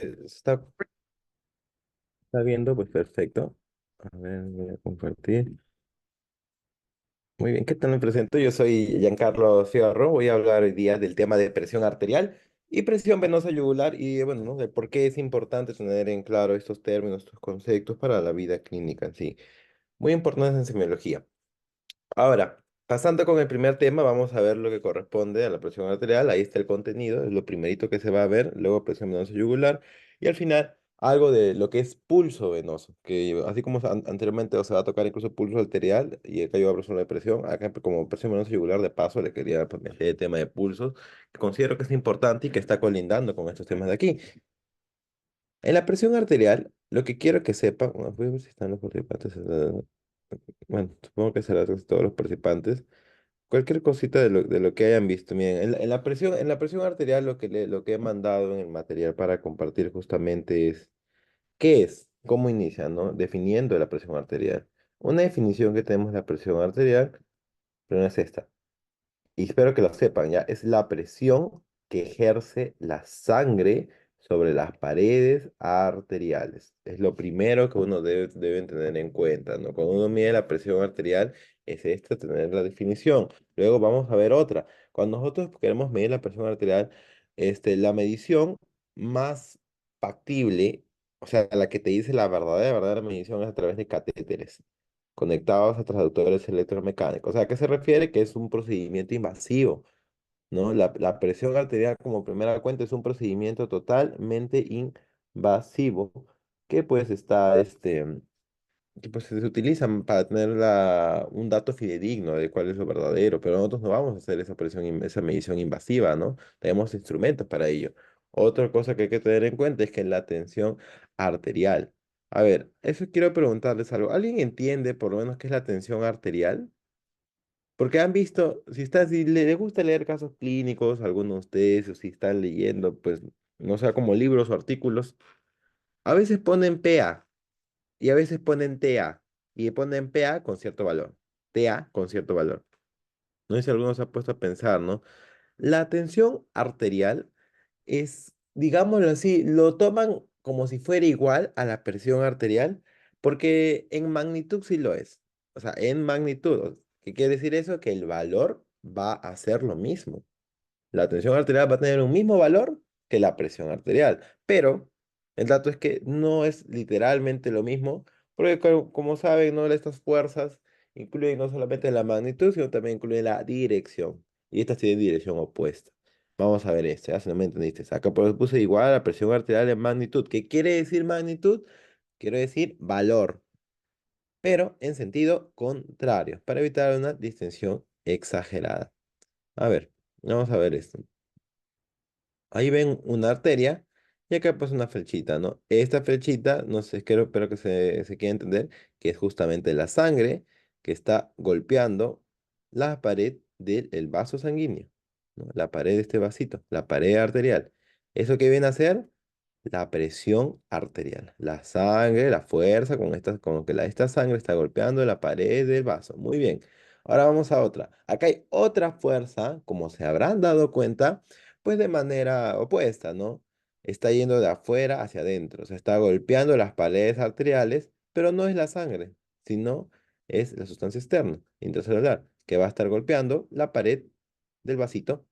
Está viendo, pues perfecto. A ver, voy a compartir. Muy bien, ¿qué tal? Me presento. Yo soy Giancarlo Fierro. Voy a hablar hoy día del tema de presión arterial y presión venosa yugular y, bueno, ¿no? De por qué es importante tener en claro estos términos, estos conceptos para la vida clínica en sí. Muy importantes en semiología. Ahora, pasando con el primer tema, vamos a ver lo que corresponde a la presión arterial. Ahí está el contenido, es lo primerito que se va a ver, luego presión venosa yugular y al final algo de lo que es pulso venoso, que así como anteriormente se va a tocar incluso pulso arterial y acá yo hablo solo de presión, acá como presión venosa yugular de paso le quería pues, meter el tema de pulsos, que considero que es importante y que está colindando con estos temas de aquí. En la presión arterial, lo que quiero que sepan, bueno, voy a ver si están los participantes. Bueno, supongo que será todos los participantes. Cualquier cosita de lo que hayan visto. Miren, en la presión arterial lo que he mandado en el material para compartir justamente es ¿qué es? ¿Cómo inicia, no? Definiendo la presión arterial. Una definición que tenemos de la presión arterial, pero no es esta y espero que lo sepan, ya, es la presión que ejerce la sangre sobre las paredes arteriales. Es lo primero que uno debe tener en cuenta, ¿no? Cuando uno mide la presión arterial, es esta, tener la definición. Luego vamos a ver otra. Cuando nosotros queremos medir la presión arterial, la medición más factible, o sea, la que te dice la verdadera medición es a través de catéteres conectados a traductores electromecánicos. O sea, ¿a qué se refiere? Que es un procedimiento invasivo, ¿no? La presión arterial como primera cuenta es un procedimiento totalmente invasivo que pues está, que pues se utilizan para tener un dato fidedigno de cuál es lo verdadero, pero nosotros no vamos a hacer esa esa medición invasiva, ¿no? Tenemos instrumentos para ello. Otra cosa que hay que tener en cuenta es que la tensión arterial. A ver, eso quiero preguntarles algo. ¿Alguien entiende por lo menos qué es la tensión arterial? Porque han visto, si le gusta leer casos clínicos, algunos de ustedes, o si están leyendo, pues, no sé, como libros o artículos, a veces ponen PA y a veces ponen TA y ponen PA con cierto valor, TA con cierto valor. No sé si alguno se ha puesto a pensar, ¿no? La tensión arterial es, digámoslo así, lo toman como si fuera igual a la presión arterial, porque en magnitud sí lo es. O sea, en magnitud. ¿Qué quiere decir eso? Que el valor va a ser lo mismo. La tensión arterial va a tener un mismo valor que la presión arterial, pero el dato es que no es literalmente lo mismo, porque como saben, ¿no? Estas fuerzas incluyen no solamente la magnitud, sino también incluyen la dirección, y esta tiene dirección opuesta. Vamos a ver esto, ya si no me entendiste. Acá pues puse igual a la presión arterial en magnitud. ¿Qué quiere decir magnitud? Quiero decir valor, pero en sentido contrario, para evitar una distinción exagerada. A ver, vamos a ver esto. Ahí ven una arteria y acá pues una flechita, ¿no? Esta flechita, no sé, espero que se quiera entender, que es justamente la sangre que está golpeando la pared del vaso sanguíneo, ¿no? La pared de este vasito, la pared arterial. ¿Eso qué viene a ser? La presión arterial, la sangre, la fuerza con que esta sangre está golpeando la pared del vaso. Muy bien. Ahora vamos a otra. Acá hay otra fuerza, como se habrán dado cuenta, pues de manera opuesta, ¿no? Está yendo de afuera hacia adentro, o sea, está golpeando las paredes arteriales, pero no es la sangre, sino es la sustancia externa, intracelular, que va a estar golpeando la pared del vasito.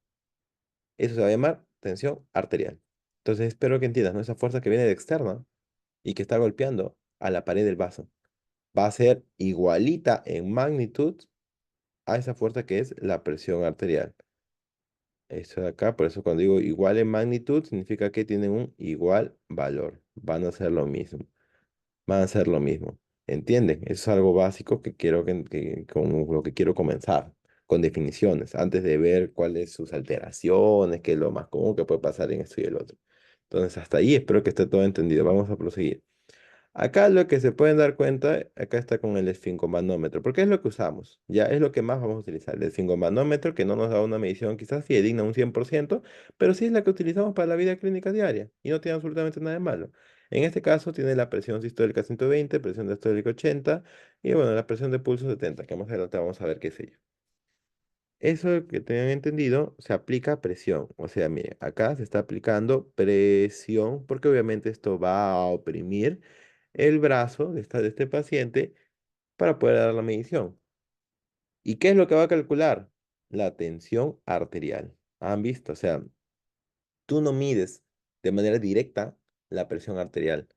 Eso se va a llamar tensión arterial. Entonces espero que entiendas, ¿no? Esa fuerza que viene de externa y que está golpeando a la pared del vaso va a ser igualita en magnitud a esa fuerza que es la presión arterial. Esto de acá, por eso cuando digo igual en magnitud, significa que tienen un igual valor. Van a ser lo mismo. Van a ser lo mismo. ¿Entienden? Eso es algo básico que quiero con lo que quiero comenzar, con definiciones, antes de ver cuáles sus alteraciones, qué es lo más común que puede pasar en esto y el otro. Entonces, hasta ahí espero que esté todo entendido. Vamos a proseguir. Acá lo que se pueden dar cuenta, acá está con el esfingomanómetro, porque es lo que usamos, ya es lo que más vamos a utilizar, el esfingomanómetro, que no nos da una medición quizás fidedigna un 100%, pero sí es la que utilizamos para la vida clínica diaria y no tiene absolutamente nada de malo. En este caso tiene la presión sistólica 120, presión diastólica 80 y bueno, la presión de pulso 70, que más adelante vamos a ver qué es ello. Eso que tengan entendido se aplica a presión. O sea, mire, acá se está aplicando presión porque obviamente esto va a oprimir el brazo de este paciente para poder dar la medición. ¿Y qué es lo que va a calcular? La tensión arterial. ¿Han visto? O sea, tú no mides de manera directa la presión arterial.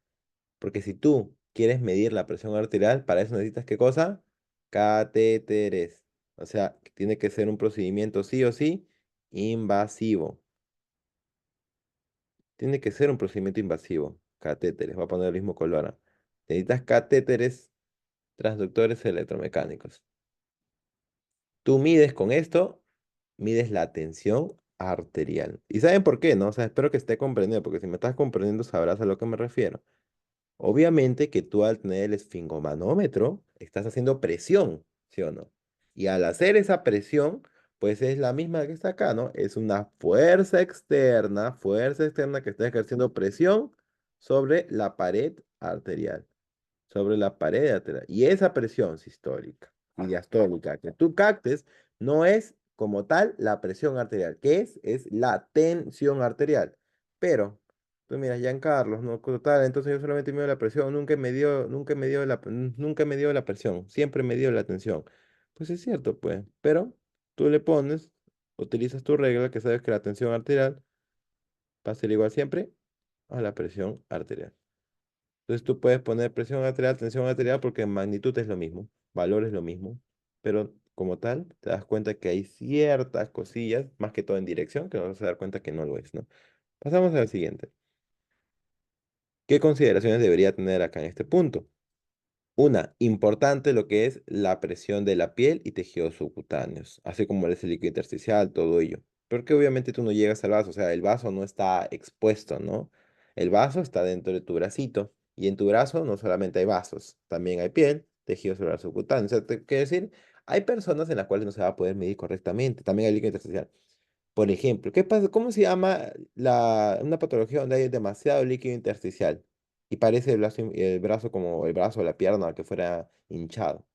Porque si tú quieres medir la presión arterial, para eso necesitas ¿qué cosa? Catéteres. O sea, que tiene que ser un procedimiento sí o sí invasivo. Tiene que ser un procedimiento invasivo. Catéteres. Voy a poner el mismo color. Necesitas catéteres transductores electromecánicos. Tú mides con esto, mides la tensión arterial. ¿Y saben por qué, no? O sea, espero que esté comprendiendo, porque si me estás comprendiendo sabrás a lo que me refiero. Obviamente que tú al tener el esfingomanómetro estás haciendo presión, ¿sí o no? Y al hacer esa presión, pues es la misma que está acá, ¿no? Es una fuerza externa que está ejerciendo presión sobre la pared arterial, sobre la pared arterial. Y esa presión sistólica y diastólica que tú captes no es como tal la presión arterial. ¿Qué es? Es la tensión arterial. Pero, tú miras, Giancarlos, no, total, entonces yo solamente mido la presión, nunca me dio la presión, siempre me dio la tensión. Pues es cierto, pues, pero tú le pones, utilizas tu regla que sabes que la tensión arterial va a ser igual siempre a la presión arterial. Entonces tú puedes poner presión arterial, tensión arterial, porque en magnitud es lo mismo, valor es lo mismo, pero como tal te das cuenta que hay ciertas cosillas, más que todo en dirección, que nos vas a dar cuenta que no lo es, ¿no? Pasamos al siguiente. ¿Qué consideraciones debería tener acá en este punto? Una, importante lo que es la presión de la piel y tejidos subcutáneos, así como es el líquido intersticial, todo ello. Porque obviamente tú no llegas al vaso, o sea, el vaso no está expuesto, ¿no? El vaso está dentro de tu bracito y en tu brazo no solamente hay vasos, también hay piel, tejido celular subcutáneo. O sea, quiere decir, hay personas en las cuales no se va a poder medir correctamente, también hay líquido intersticial. Por ejemplo, ¿qué pasa? ¿Cómo se llama una patología donde hay demasiado líquido intersticial y parece el brazo como el brazo o la pierna que fuera hinchado?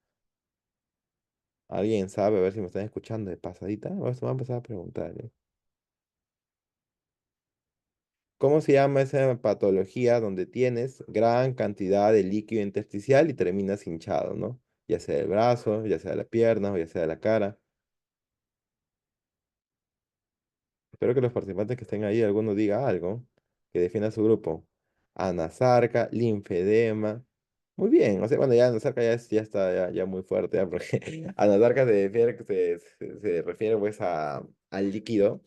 ¿Alguien sabe? A ver si me están escuchando de pasadita. O esto me va a empezar a preguntar, ¿eh? ¿Cómo se llama esa patología donde tienes gran cantidad de líquido intersticial y terminas hinchado, ¿no? Ya sea el brazo, ya sea la pierna o ya sea la cara. Espero que los participantes que estén ahí, alguno diga algo que defienda a su grupo. Anasarca, linfedema. Muy bien, o sea, bueno, ya Anasarca ya está ya muy fuerte, ya, porque Anasarca se refiere pues al líquido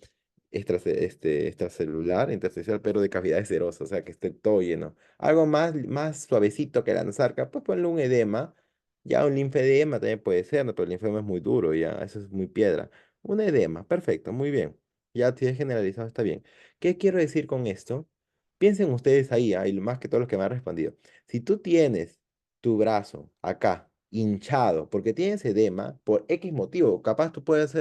extracelular, intersticial, pero de cavidad serosa, o sea, que esté todo lleno. Algo más suavecito que la Anasarca, pues ponle un edema. Ya un linfedema también puede ser, ¿no? Pero el linfedema es muy duro, ya, eso es muy piedra. Un edema, perfecto, muy bien. Ya si es generalizado, está bien. ¿Qué quiero decir con esto? Piensen ustedes ahí, más que todos los que me han respondido. Si tú tienes tu brazo acá hinchado porque tienes edema por X motivo, capaz tú puedes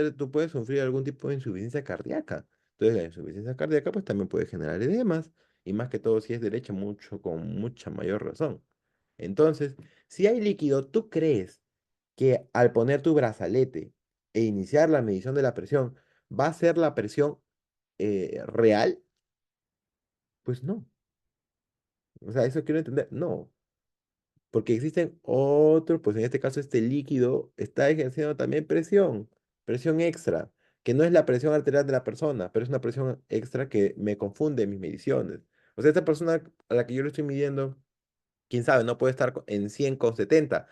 sufrir algún tipo de insuficiencia cardíaca. Entonces la insuficiencia cardíaca pues también puede generar edemas y más que todo si es derecha mucho con mucha mayor razón. Entonces, si hay líquido, ¿tú crees que al poner tu brazalete e iniciar la medición de la presión, va a ser la presión real? Pues no. O sea, eso quiero entender. No, porque existen otros, pues en este caso este líquido está ejerciendo también presión, presión extra, que no es la presión arterial de la persona, pero es una presión extra que me confunde en mis mediciones. O sea, esta persona a la que yo le estoy midiendo, quién sabe, no puede estar en 100/70,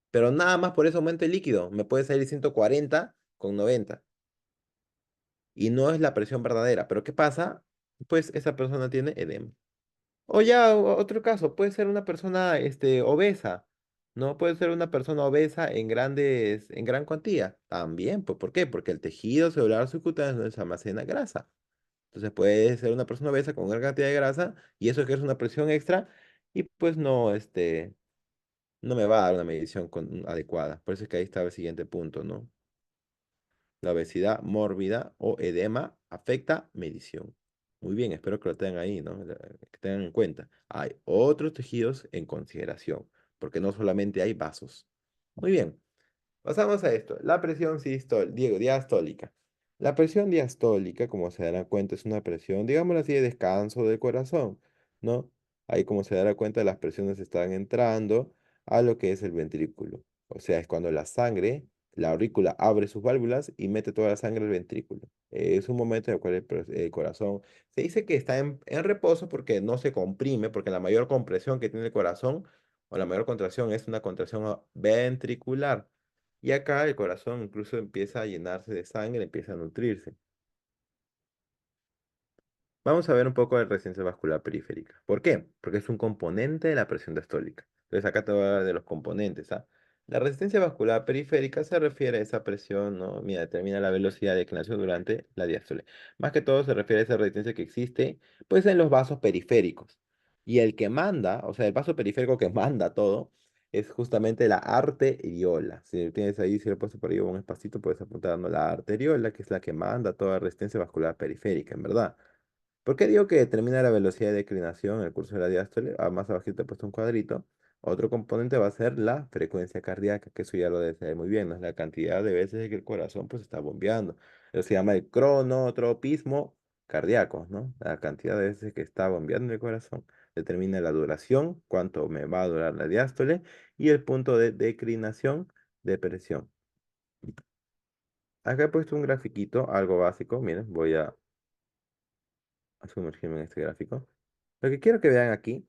pero nada más por eso aumento el líquido, me puede salir 140/90 y no es la presión verdadera. Pero ¿qué pasa? Pues esa persona tiene edema. O ya, otro caso, puede ser una persona obesa, ¿no? Puede ser una persona obesa en gran cuantía. También, pues, ¿por qué? Porque el tejido celular subcutáneo no se almacena grasa. Entonces puede ser una persona obesa con gran cantidad de grasa y eso ejerce una presión extra y pues no, no me va a dar una medición adecuada. Por eso es que ahí está el siguiente punto, ¿no? La obesidad mórbida o edema afecta medición. Muy bien, espero que lo tengan ahí, ¿no? Que tengan en cuenta. Hay otros tejidos en consideración, porque no solamente hay vasos. Muy bien. Pasamos a esto, la presión diastólica. La presión diastólica, como se darán cuenta, es una presión, digámoslo así, de descanso del corazón, ¿no? Ahí, como se dará cuenta, las presiones están entrando a lo que es el ventrículo. O sea, es cuando la sangre, la aurícula abre sus válvulas y mete toda la sangre al ventrículo. Es un momento en el cual el corazón se dice que está en reposo porque no se comprime, porque la mayor compresión que tiene el corazón o la mayor contracción es una contracción ventricular. Y acá el corazón incluso empieza a llenarse de sangre, empieza a nutrirse. Vamos a ver un poco de resistencia vascular periférica. ¿Por qué? Porque es un componente de la presión diastólica. Entonces acá te voy a hablar de los componentes, ¿ah? La resistencia vascular periférica se refiere a esa presión, ¿no? Mira, determina la velocidad de declinación durante la diástole. Más que todo se refiere a esa resistencia que existe, pues, en los vasos periféricos. Y el que manda, o sea, el vaso periférico que manda todo, es justamente la arteriola. Si tienes ahí, si le he puesto por ahí un espacito, puedes apuntar, ¿no? La arteriola, que es la que manda toda resistencia vascular periférica, en verdad. ¿Por qué digo que determina la velocidad de declinación en el curso de la diástole? Más abajito he puesto un cuadrito. Otro componente va a ser la frecuencia cardíaca, que eso ya lo debes saber muy bien, ¿no? Es la cantidad de veces que el corazón pues está bombeando. Eso se llama el cronotropismo cardíaco, ¿no? La cantidad de veces que está bombeando el corazón. Determina la duración, cuánto me va a durar la diástole, y el punto de declinación de presión. Acá he puesto un grafiquito, algo básico. Miren, voy a sumergirme en este gráfico. Lo que quiero que vean aquí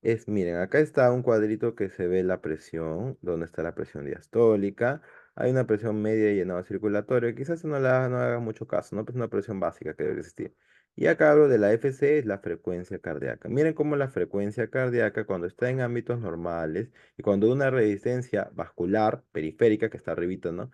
es, miren, acá está un cuadrito que se ve la presión, donde está la presión diastólica. Hay una presión media y llenado circulatorio. Quizás no haga mucho caso, ¿no? Pues una presión básica que debe existir. Y acá hablo de la FC, es la frecuencia cardíaca. Miren cómo la frecuencia cardíaca, cuando está en ámbitos normales y cuando una resistencia vascular periférica, que está arribita, ¿no?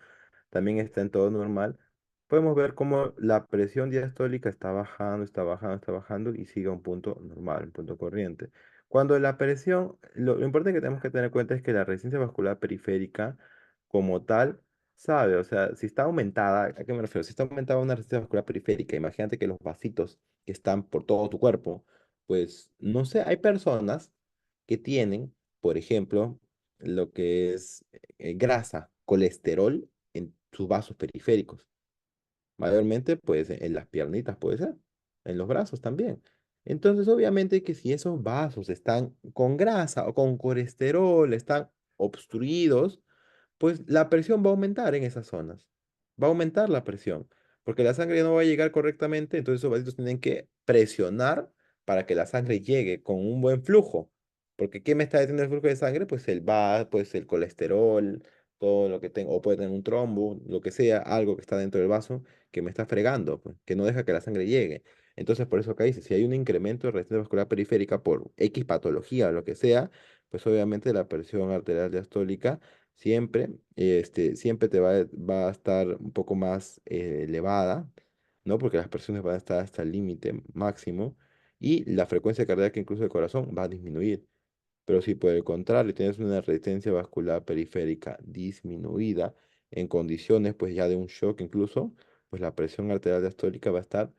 También está en todo normal, podemos ver cómo la presión diastólica está bajando, está bajando, está bajando y sigue a un punto normal, un punto corriente. Cuando la presión, lo importante que tenemos que tener en cuenta es que la resistencia vascular periférica como tal, sabe, o sea, si está aumentada, ¿a qué me refiero? Si está aumentada una resistencia vascular periférica, imagínate que los vasitos que están por todo tu cuerpo, pues no sé, hay personas que tienen, por ejemplo, lo que es grasa, colesterol en sus vasos periféricos. Mayormente, pues, en las piernitas puede ser, en los brazos también. Entonces, obviamente que si esos vasos están con grasa o con colesterol, están obstruidos, pues la presión va a aumentar en esas zonas. Va a aumentar la presión, porque la sangre no va a llegar correctamente, entonces esos vasitos tienen que presionar para que la sangre llegue con un buen flujo. Porque ¿qué me está deteniendo el flujo de sangre? Pues el colesterol, todo lo que tengo, o puede tener un trombo, lo que sea, algo que está dentro del vaso que me está fregando, pues, que no deja que la sangre llegue. Entonces, por eso acá dice, si hay un incremento de resistencia vascular periférica por X patología o lo que sea, pues obviamente la presión arterial diastólica siempre va a estar un poco más elevada, ¿no? Porque las presiones van a estar hasta el límite máximo y la frecuencia cardíaca incluso del corazón va a disminuir. Pero si por el contrario tienes una resistencia vascular periférica disminuida en condiciones pues ya de un shock incluso, pues la presión arterial diastólica va a estar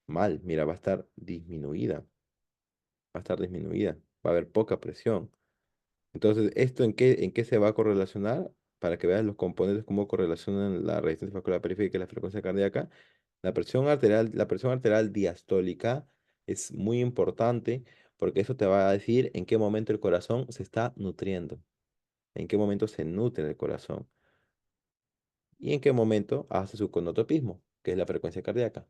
mal, mira, va a estar disminuida, va a haber poca presión. Entonces, ¿esto en qué se va a correlacionar? Para que veas los componentes, cómo correlacionan la resistencia vascular periférica y la frecuencia cardíaca. La presión arterial diastólica es muy importante porque eso te va a decir en qué momento el corazón se está nutriendo, en qué momento se nutre el corazón y en qué momento hace su conotopismo, que es la frecuencia cardíaca.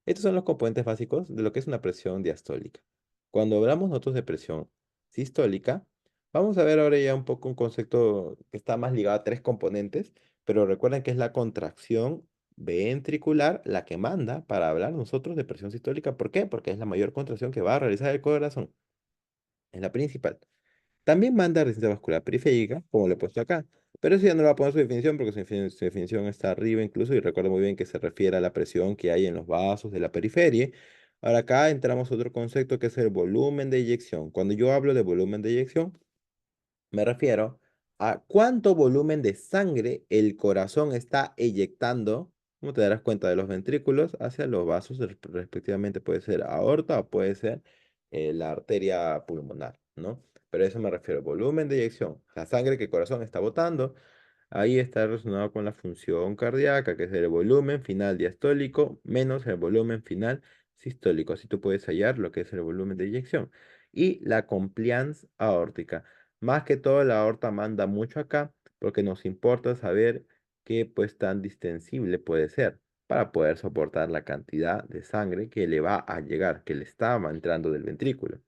Estos son los componentes básicos de lo que es una presión diastólica. Cuando hablamos nosotros de presión sistólica, vamos a ver ahora ya un poco un concepto que está más ligado a tres componentes, pero recuerden que es la contracción ventricular la que manda para hablar nosotros de presión sistólica. ¿Por qué? Porque es la mayor contracción que va a realizar el corazón. Es la principal. También manda resistencia vascular periférica, como lo he puesto acá. Pero eso ya no lo voy a poner su definición porque su definición está arriba incluso y recuerdo muy bien que se refiere a la presión que hay en los vasos de la periferia. Ahora acá entramos a otro concepto que es el volumen de eyección. Cuando yo hablo de volumen de eyección, me refiero a cuánto volumen de sangre el corazón está eyectando, como te darás cuenta, de los ventrículos hacia los vasos, respectivamente puede ser aorta o puede ser la arteria pulmonar, ¿no? Pero a eso me refiero, volumen de eyección, la sangre que el corazón está botando Ahí está relacionado con la función cardíaca, que es el volumen final diastólico menos el volumen final sistólico. Así tú puedes hallar lo que es el volumen de eyección. Y la compliance aórtica. Más que todo, la aorta manda mucho acá porque nos importa saber qué pues tan distensible puede ser para poder soportar la cantidad de sangre que le va a llegar, que le estaba entrando del ventrículo.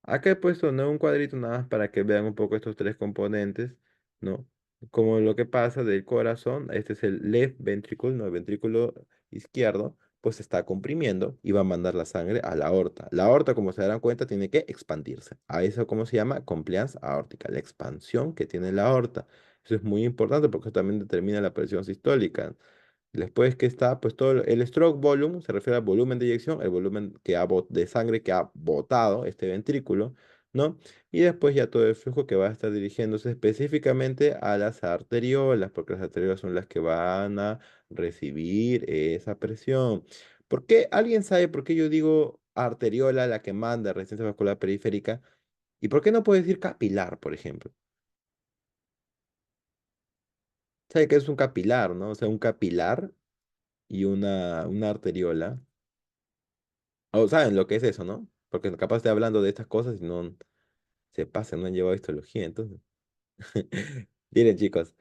Acá he puesto, ¿no?, un cuadrito nada más para que vean un poco estos tres componentes, ¿no? Como lo que pasa del corazón, este es el left ventricle, ¿no? El ventrículo izquierdo, pues se está comprimiendo y va a mandar la sangre a la aorta. La aorta, como se darán cuenta, tiene que expandirse. A eso, ¿cómo se llama? Compliance aórtica, la expansión que tiene la aorta. Eso es muy importante porque eso también determina la presión sistólica. Después que está, pues todo el stroke volume se refiere al volumen de eyección, el volumen de sangre que ha botado este ventrículo, ¿no? Y después ya todo el flujo que va a estar dirigiéndose específicamente a las arteriolas, porque las arteriolas son las que van a recibir esa presión. ¿Por qué? ¿Alguien sabe por qué yo digo arteriola, la que manda resistencia vascular periférica? ¿Y por qué no puedo decir capilar, por ejemplo? ¿Sabe qué es un capilar, no? O sea, un capilar y una arteriola. O saben lo que es eso, ¿no? Porque capaz estoy hablando de estas cosas y no se pasan, no han llevado histología, entonces. Miren, chicos,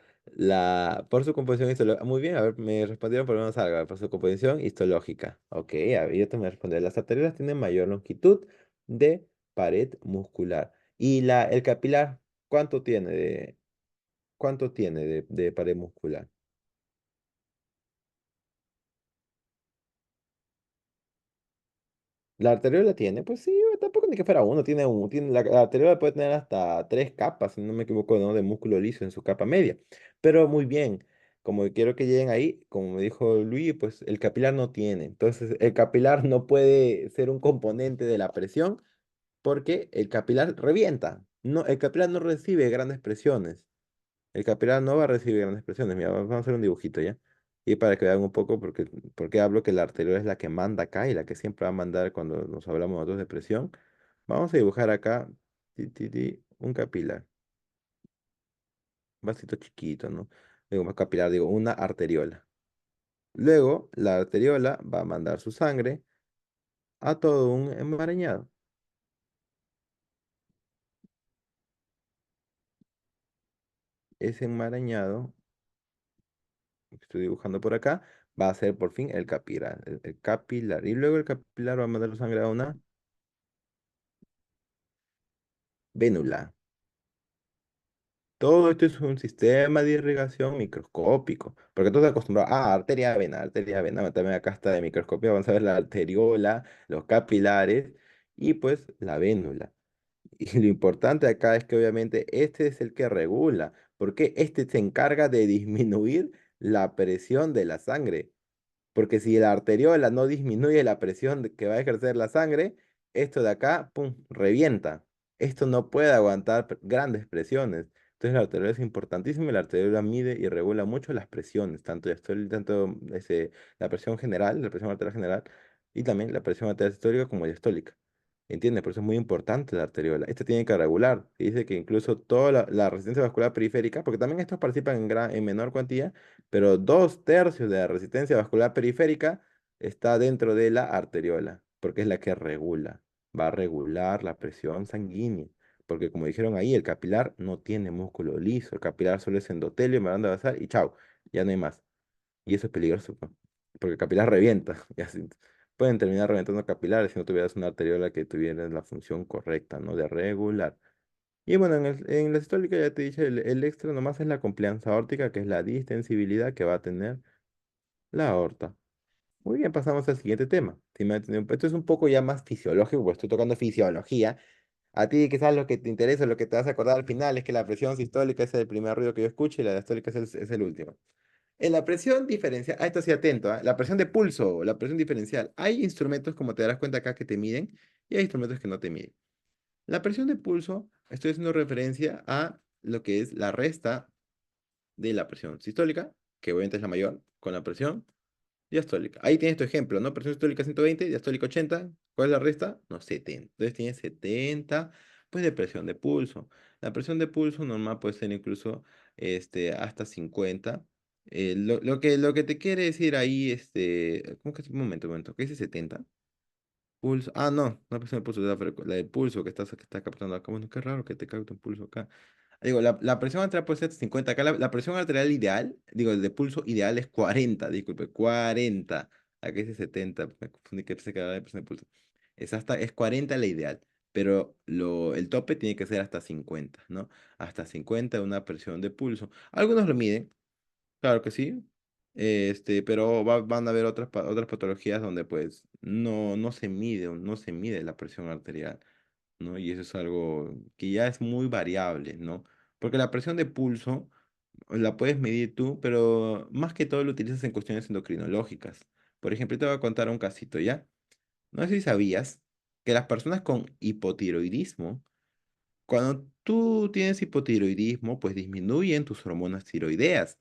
por su composición histológica. Muy bien, a ver, me respondieron por lo menos algo. Por su composición histológica. Ok, a ver, yo te me respondí. Las arterias tienen mayor longitud de pared muscular. Y el capilar, ¿cuánto tiene de pared muscular? La arteriola tiene, pues sí, tampoco ni que fuera uno, la arteriola puede tener hasta tres capas, si no me equivoco, ¿no?, de músculo liso en su capa media. Pero muy bien, como quiero que lleguen ahí, como me dijo Luis, pues el capilar no tiene. Entonces, el capilar no puede ser un componente de la presión porque el capilar revienta. No, el capilar no recibe grandes presiones. El capilar no va a recibir grandes presiones. Mira, vamos a hacer un dibujito ya. Y para que vean un poco, porque hablo que la arteriola es la que manda acá y la que siempre va a mandar cuando nos hablamos nosotros de presión. Vamos a dibujar acá un capilar. Un vasito chiquito, ¿no? Digo, más capilar, digo, una arteriola. Luego, la arteriola va a mandar su sangre a todo un enmarañado. Ese enmarañado que estoy dibujando por acá va a ser por fin el capilar. El capilar. Y luego el capilar va a mandar su sangre a una vénula. Todo esto es un sistema de irrigación microscópico, porque tú estás acostumbrado a arteria, vena, también acá está de microscopía, vamos a ver la arteriola, los capilares y pues la vénula. Y lo importante acá es que obviamente este es el que regula, porque este se encarga de disminuir la presión de la sangre. Porque si la arteriola no disminuye la presión que va a ejercer la sangre, esto de acá, pum, revienta. Esto no puede aguantar grandes presiones. Entonces la arteriola es importantísima y la arteriola mide y regula mucho las presiones, la presión general, la presión arterial general, y también la presión arterial sistólica como diastólica. ¿Entiendes? Por eso es muy importante la arteriola. Esta tiene que regular. Y dice que incluso toda la resistencia vascular periférica, porque también estos participan en menor cuantía, pero 2/3 de la resistencia vascular periférica está dentro de la arteriola, porque es la que regula. Va a regular la presión sanguínea. Porque como dijeron ahí, el capilar no tiene músculo liso. El capilar solo es endotelio, membrana basal y chao, ya no hay más. Y eso es peligroso, pues, porque el capilar revienta. Y así, pueden terminar reventando capilares si no tuvieras una arteriola que tuviera la función correcta, ¿no? De regular. Y bueno, en la sistólica ya te dije, el extra nomás es la complianza aórtica, que es la distensibilidad que va a tener la aorta. Muy bien, pasamos al siguiente tema. Si me ha entendido, esto es un poco ya más fisiológico, pues estoy tocando fisiología. A ti quizás lo que te interesa, lo que te vas a acordar al final es que la presión sistólica es el primer ruido que yo escucho y la diastólica es el último. En la presión diferencial, esto sí atento, la presión de pulso, la presión diferencial, hay instrumentos, como te darás cuenta acá, que te miden y hay instrumentos que no te miden. La presión de pulso, estoy haciendo referencia a lo que es la resta de la presión sistólica, que obviamente es la mayor, con la presión diastólica. Ahí tienes tu ejemplo, ¿no? Presión sistólica 120, diastólica 80. ¿Cuál es la resta? No, 70. Entonces tienes 70, pues, de presión de pulso. La presión de pulso normal puede ser incluso hasta 50. Lo que te quiere decir ahí, ¿cómo que es? Un momento, ¿qué dice 70? Pulso. Ah, no, no presión de pulso, la de pulso que está captando acá. Bueno, qué raro que te capte un pulso acá. Digo, la presión arterial puede ser 50. Acá la presión arterial ideal, digo, el de pulso ideal es 40, disculpe, 40. Acá dice 70, me confundí que pensé que era de presión de pulso. Es 40 la ideal, pero el tope tiene que ser hasta 50, ¿no? Hasta 50 una presión de pulso. Algunos lo miden, claro que sí. Pero van a haber otras patologías donde pues no se mide la presión arterial, ¿no? Y eso es algo que ya es muy variable, ¿no? Porque la presión de pulso la puedes medir tú, pero más que todo lo utilizas en cuestiones endocrinológicas. Por ejemplo, te voy a contar un casito, ¿ya? No sé si sabías que las personas con hipotiroidismo, cuando tú tienes hipotiroidismo, pues disminuyen tus hormonas tiroideas.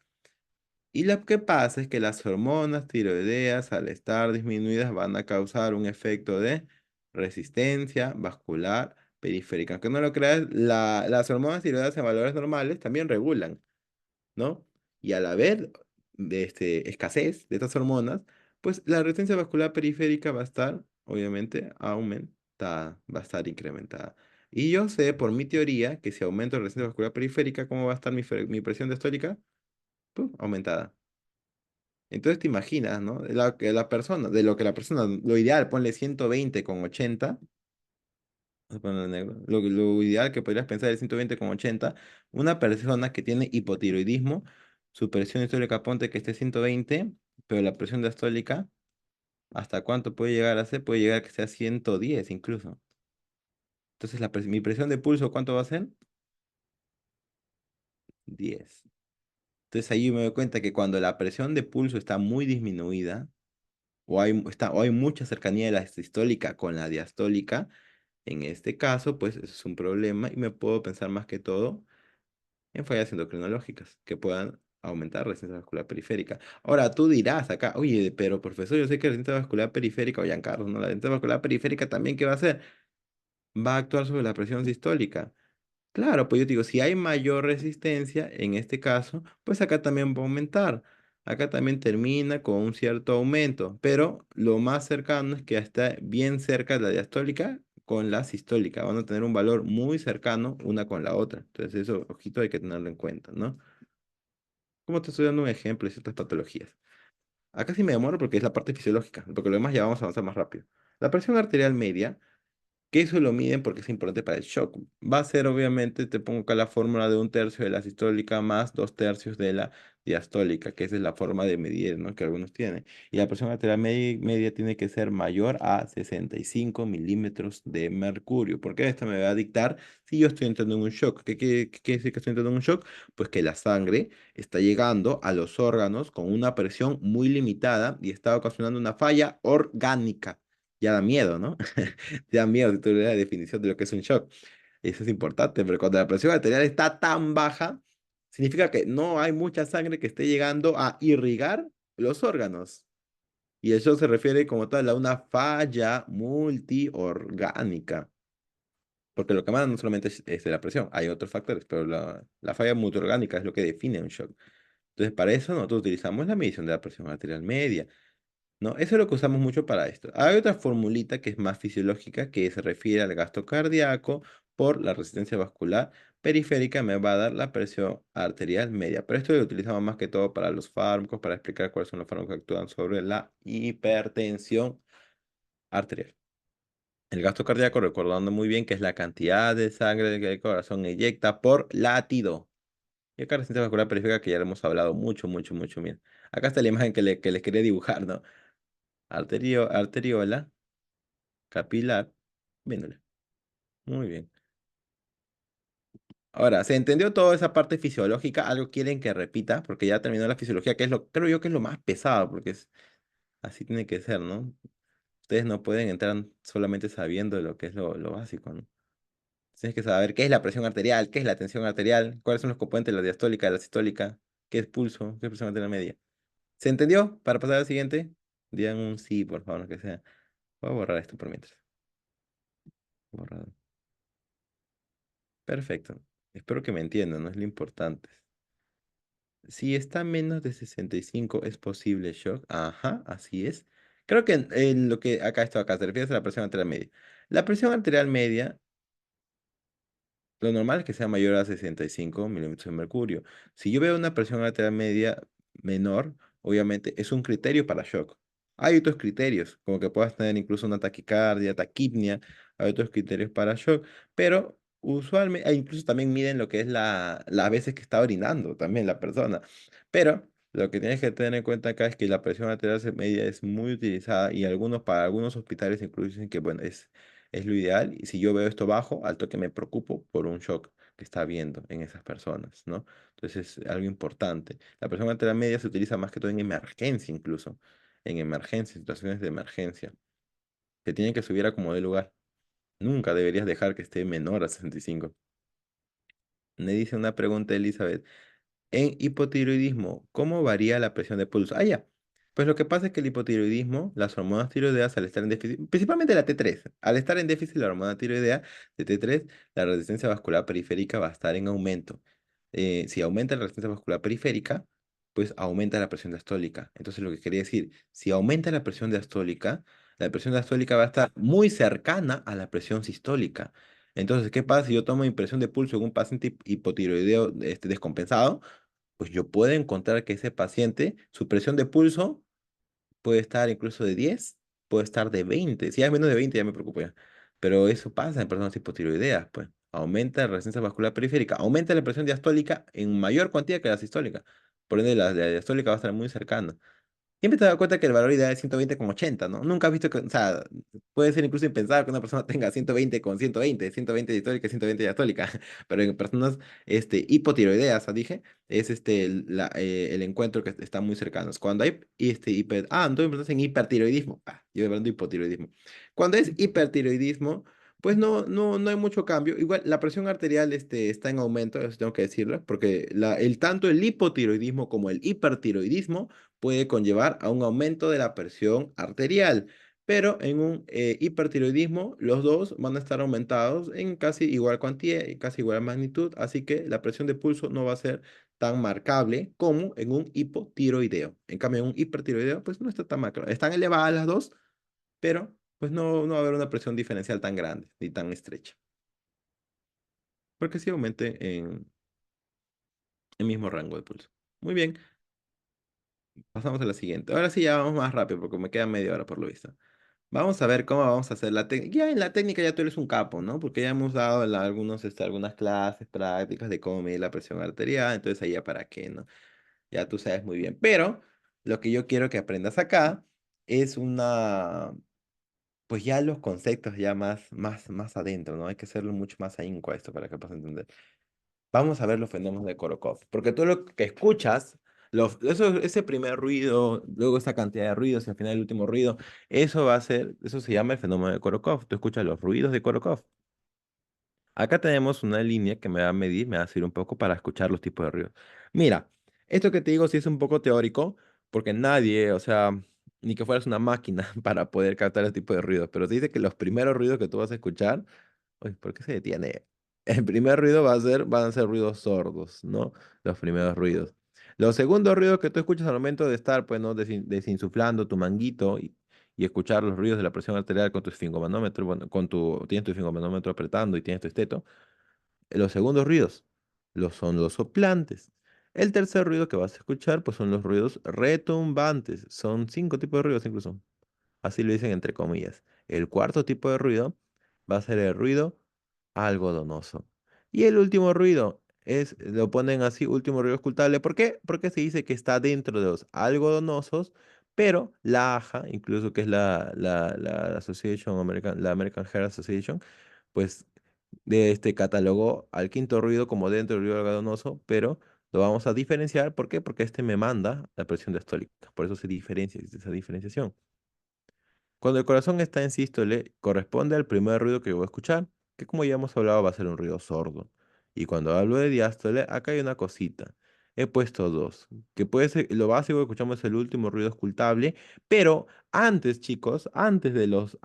Y lo que pasa es que las hormonas tiroideas, al estar disminuidas, van a causar un efecto de resistencia vascular periférica. Aunque no lo creas, las hormonas tiroideas en valores normales también regulan, ¿no? Y al haber escasez de estas hormonas, pues la resistencia vascular periférica va a estar, obviamente, aumentada, va a estar incrementada. Y yo sé por mi teoría que si aumento la resistencia vascular periférica, ¿cómo va a estar mi presión diastólica? Puf, aumentada. Entonces te imaginas, ¿no? Lo ideal, ponle 120/80, vamos a ponerlo en negro, lo ideal que podrías pensar es 120/80, una persona que tiene hipotiroidismo, su presión histórica ponte que esté 120, pero la presión diastólica, ¿hasta cuánto puede llegar a ser? Puede llegar a que sea 110 incluso. Entonces mi presión de pulso, ¿cuánto va a ser? 10. Entonces ahí me doy cuenta que cuando la presión de pulso está muy disminuida, o hay mucha cercanía de la sistólica con la diastólica, en este caso, pues eso es un problema y me puedo pensar más que todo en fallas endocrinológicas que puedan aumentar la resistencia vascular periférica. Ahora, tú dirás acá, oye, pero profesor, yo sé que la resistencia vascular periférica, o Giancarlo, ¿no? La resistencia vascular periférica también, ¿qué va a hacer? Va a actuar sobre la presión sistólica. Claro, pues yo digo, si hay mayor resistencia, en este caso, pues acá también va a aumentar. Acá también termina con un cierto aumento, pero lo más cercano es que está bien cerca de la diastólica con la sistólica. Van a tener un valor muy cercano una con la otra. Entonces eso, ojito, hay que tenerlo en cuenta, ¿no? Como te estoy dando un ejemplo de ciertas patologías. Acá sí me demoro porque es la parte fisiológica, porque lo demás ya vamos a avanzar más rápido. La presión arterial media que eso lo miden porque es importante para el shock. Va a ser, obviamente, te pongo acá la fórmula de 1/3 de la sistólica más 2/3 de la diastólica, que esa es la forma de medir, ¿no? Que algunos tienen. Y la presión arterial media tiene que ser mayor a 65 milímetros de mercurio. Porque esto me va a dictar si yo estoy entrando en un shock. ¿Qué quiere decir que estoy entrando en un shock? Pues que la sangre está llegando a los órganos con una presión muy limitada y está ocasionando una falla orgánica. Ya da miedo, ¿no? Te da miedo si tú lees la definición de lo que es un shock. Eso es importante, pero cuando la presión arterial está tan baja, significa que no hay mucha sangre que esté llegando a irrigar los órganos. Y el shock se refiere como tal a una falla multiorgánica. Porque lo que manda no solamente es la presión, hay otros factores, pero la falla multiorgánica es lo que define un shock. Entonces, para eso nosotros utilizamos la medición de la presión arterial media. ¿No? Eso es lo que usamos mucho para esto. Hay otra formulita que es más fisiológica que se refiere al gasto cardíaco por la resistencia vascular periférica, me va a dar la presión arterial media. Pero esto lo utilizamos más que todo para los fármacos, para explicar cuáles son los fármacos que actúan sobre la hipertensión arterial. El gasto cardíaco, recordando muy bien que es la cantidad de sangre que el corazón eyecta por latido. Y acá resistencia vascular periférica que ya lo hemos hablado mucho, mucho, mucho. Bien. Acá está la imagen que les quería dibujar, ¿no? Arteriola, capilar, vénula. Muy bien. Ahora, ¿se entendió toda esa parte fisiológica? ¿Algo quieren que repita? Porque ya terminó la fisiología, creo yo que es lo más pesado, porque así tiene que ser, ¿no? Ustedes no pueden entrar solamente sabiendo lo que es lo básico, ¿no? Tienes que saber qué es la presión arterial, qué es la tensión arterial, cuáles son los componentes de la diastólica, de la sistólica, qué es pulso, qué es presión arterial media. ¿Se entendió? Para pasar al siguiente, digan un sí, por favor, que sea. Voy a borrar esto por mientras. Borrado. Perfecto. Espero que me entiendan, no es lo importante. Si está menos de 65 es posible shock. Ajá, así es. Creo que lo que acá te refieres a la presión arterial media. La presión arterial media, lo normal es que sea mayor a 65 milímetros de mercurio. Si yo veo una presión arterial media menor, obviamente es un criterio para shock. Hay otros criterios, como que puedas tener incluso una taquicardia, taquipnia, hay otros criterios para shock, pero usualmente, incluso también miden lo que es las veces que está orinando también la persona. Pero lo que tienes que tener en cuenta acá es que la presión arterial media es muy utilizada y para algunos hospitales incluso dicen que, bueno, es lo ideal. Y si yo veo esto bajo, al toque me preocupo por un shock que está habiendo en esas personas, ¿no? Entonces es algo importante. La presión arterial media se utiliza más que todo en emergencia incluso. En emergencia, situaciones de emergencia. Se tiene que subir a como de lugar. Nunca deberías dejar que esté menor a 65. Me dice una pregunta, Elizabeth. En hipotiroidismo, ¿cómo varía la presión de pulso? Ah, ya. Pues lo que pasa es que el hipotiroidismo, las hormonas tiroideas al estar en déficit, principalmente la T3, al estar en déficit la hormona tiroidea de T3, la resistencia vascular periférica va a estar en aumento. Si aumenta la resistencia vascular periférica, pues aumenta la presión diastólica. Entonces lo que quería decir, si aumenta la presión diastólica va a estar muy cercana a la presión sistólica. Entonces, ¿qué pasa si yo tomo impresión de pulso en un paciente hipotiroideo descompensado? Pues yo puedo encontrar que ese paciente, su presión de pulso puede estar incluso de 10, puede estar de 20. Si hay menos de 20 ya me preocupo ya. Pero eso pasa en personas hipotiroideas, pues. Aumenta la resistencia vascular periférica, aumenta la presión diastólica en mayor cuantía que la sistólica. Por ende, la diastólica va a estar muy cercana. Siempre te das cuenta que el valor ideal es 120,80, ¿no? Nunca has visto que, o sea, puede ser incluso impensable que una persona tenga 120 diastólica y 120 diastólica, pero en personas hipotiroideas, dije, es el encuentro que está muy cercanos. Cuando hay entonces estás en hipertiroidismo. Yo hablando de hipotiroidismo. Cuando es hipertiroidismo, pues no hay mucho cambio. Igual la presión arterial está en aumento, eso tengo que decirlo, porque tanto el hipotiroidismo como el hipertiroidismo puede conllevar a un aumento de la presión arterial. Pero en un hipertiroidismo, los dos van a estar aumentados en casi igual cuantía y casi igual magnitud, así que la presión de pulso no va a ser tan marcable como en un hipotiroideo. En cambio, en un hipertiroideo, pues no está tan marcado. Están elevadas las dos, pero pues no va a haber una presión diferencial tan grande ni tan estrecha, porque sí aumente en el mismo rango de pulso. Muy bien, pasamos a la siguiente. Ahora sí ya vamos más rápido porque me queda media hora por lo visto. Vamos a ver cómo vamos a hacer la técnica. Ya en la técnica ya tú eres un capo, ¿no? Porque ya hemos dado algunas clases prácticas de cómo medir la presión arterial, entonces ahí ya para qué, ¿no? Ya tú sabes muy bien. Pero lo que yo quiero que aprendas acá es pues ya los conceptos ya más adentro, ¿no? Hay que hacerlo mucho más ahínco a esto para que puedas entender. Vamos a ver los fenómenos de Korokov, porque tú lo que escuchas, ese primer ruido, luego esa cantidad de ruidos y al final el último ruido, eso se llama el fenómeno de Korokov. Tú escuchas los ruidos de Korokov. Acá tenemos una línea que me va a medir, me va a servir un poco para escuchar los tipos de ruidos. Mira, esto que te digo sí es un poco teórico, porque nadie, o sea, ni que fueras una máquina para poder captar ese tipo de ruidos, pero te dice que los primeros ruidos que tú vas a escuchar. Uy, ¿por qué se detiene? El primer ruido van a ser ruidos sordos, ¿no? Los primeros ruidos. Los segundos ruidos que tú escuchas al momento de estar, pues, ¿no? Desinsuflando tu manguito y escuchar los ruidos de la presión arterial con tu esfingomanómetro, bueno, tienes tu esfingomanómetro apretando y tienes tu esteto. Los segundos ruidos son los soplantes. El tercer ruido que vas a escuchar, pues, son los ruidos retumbantes. Son 5 tipos de ruidos incluso. Así lo dicen entre comillas. El cuarto tipo de ruido va a ser el ruido algodonoso. Y el último ruido lo ponen así, último ruido ocultable. ¿Por qué? Porque se dice que está dentro de los algodonosos, pero la AHA, incluso que es la Association la American Heart Association, pues de este catalogó al quinto ruido como dentro del ruido algodonoso, pero lo vamos a diferenciar. ¿Por qué? Porque este me manda la presión diastólica. Por eso se diferencia, existe esa diferenciación. Cuando el corazón está en sístole, corresponde al primer ruido que voy a escuchar, que como ya hemos hablado va a ser un ruido sordo. Y cuando hablo de diástole, acá hay una cosita. He puesto dos, que puede ser, lo básico que escuchamos es el último ruido escultable, pero antes, chicos, antes de los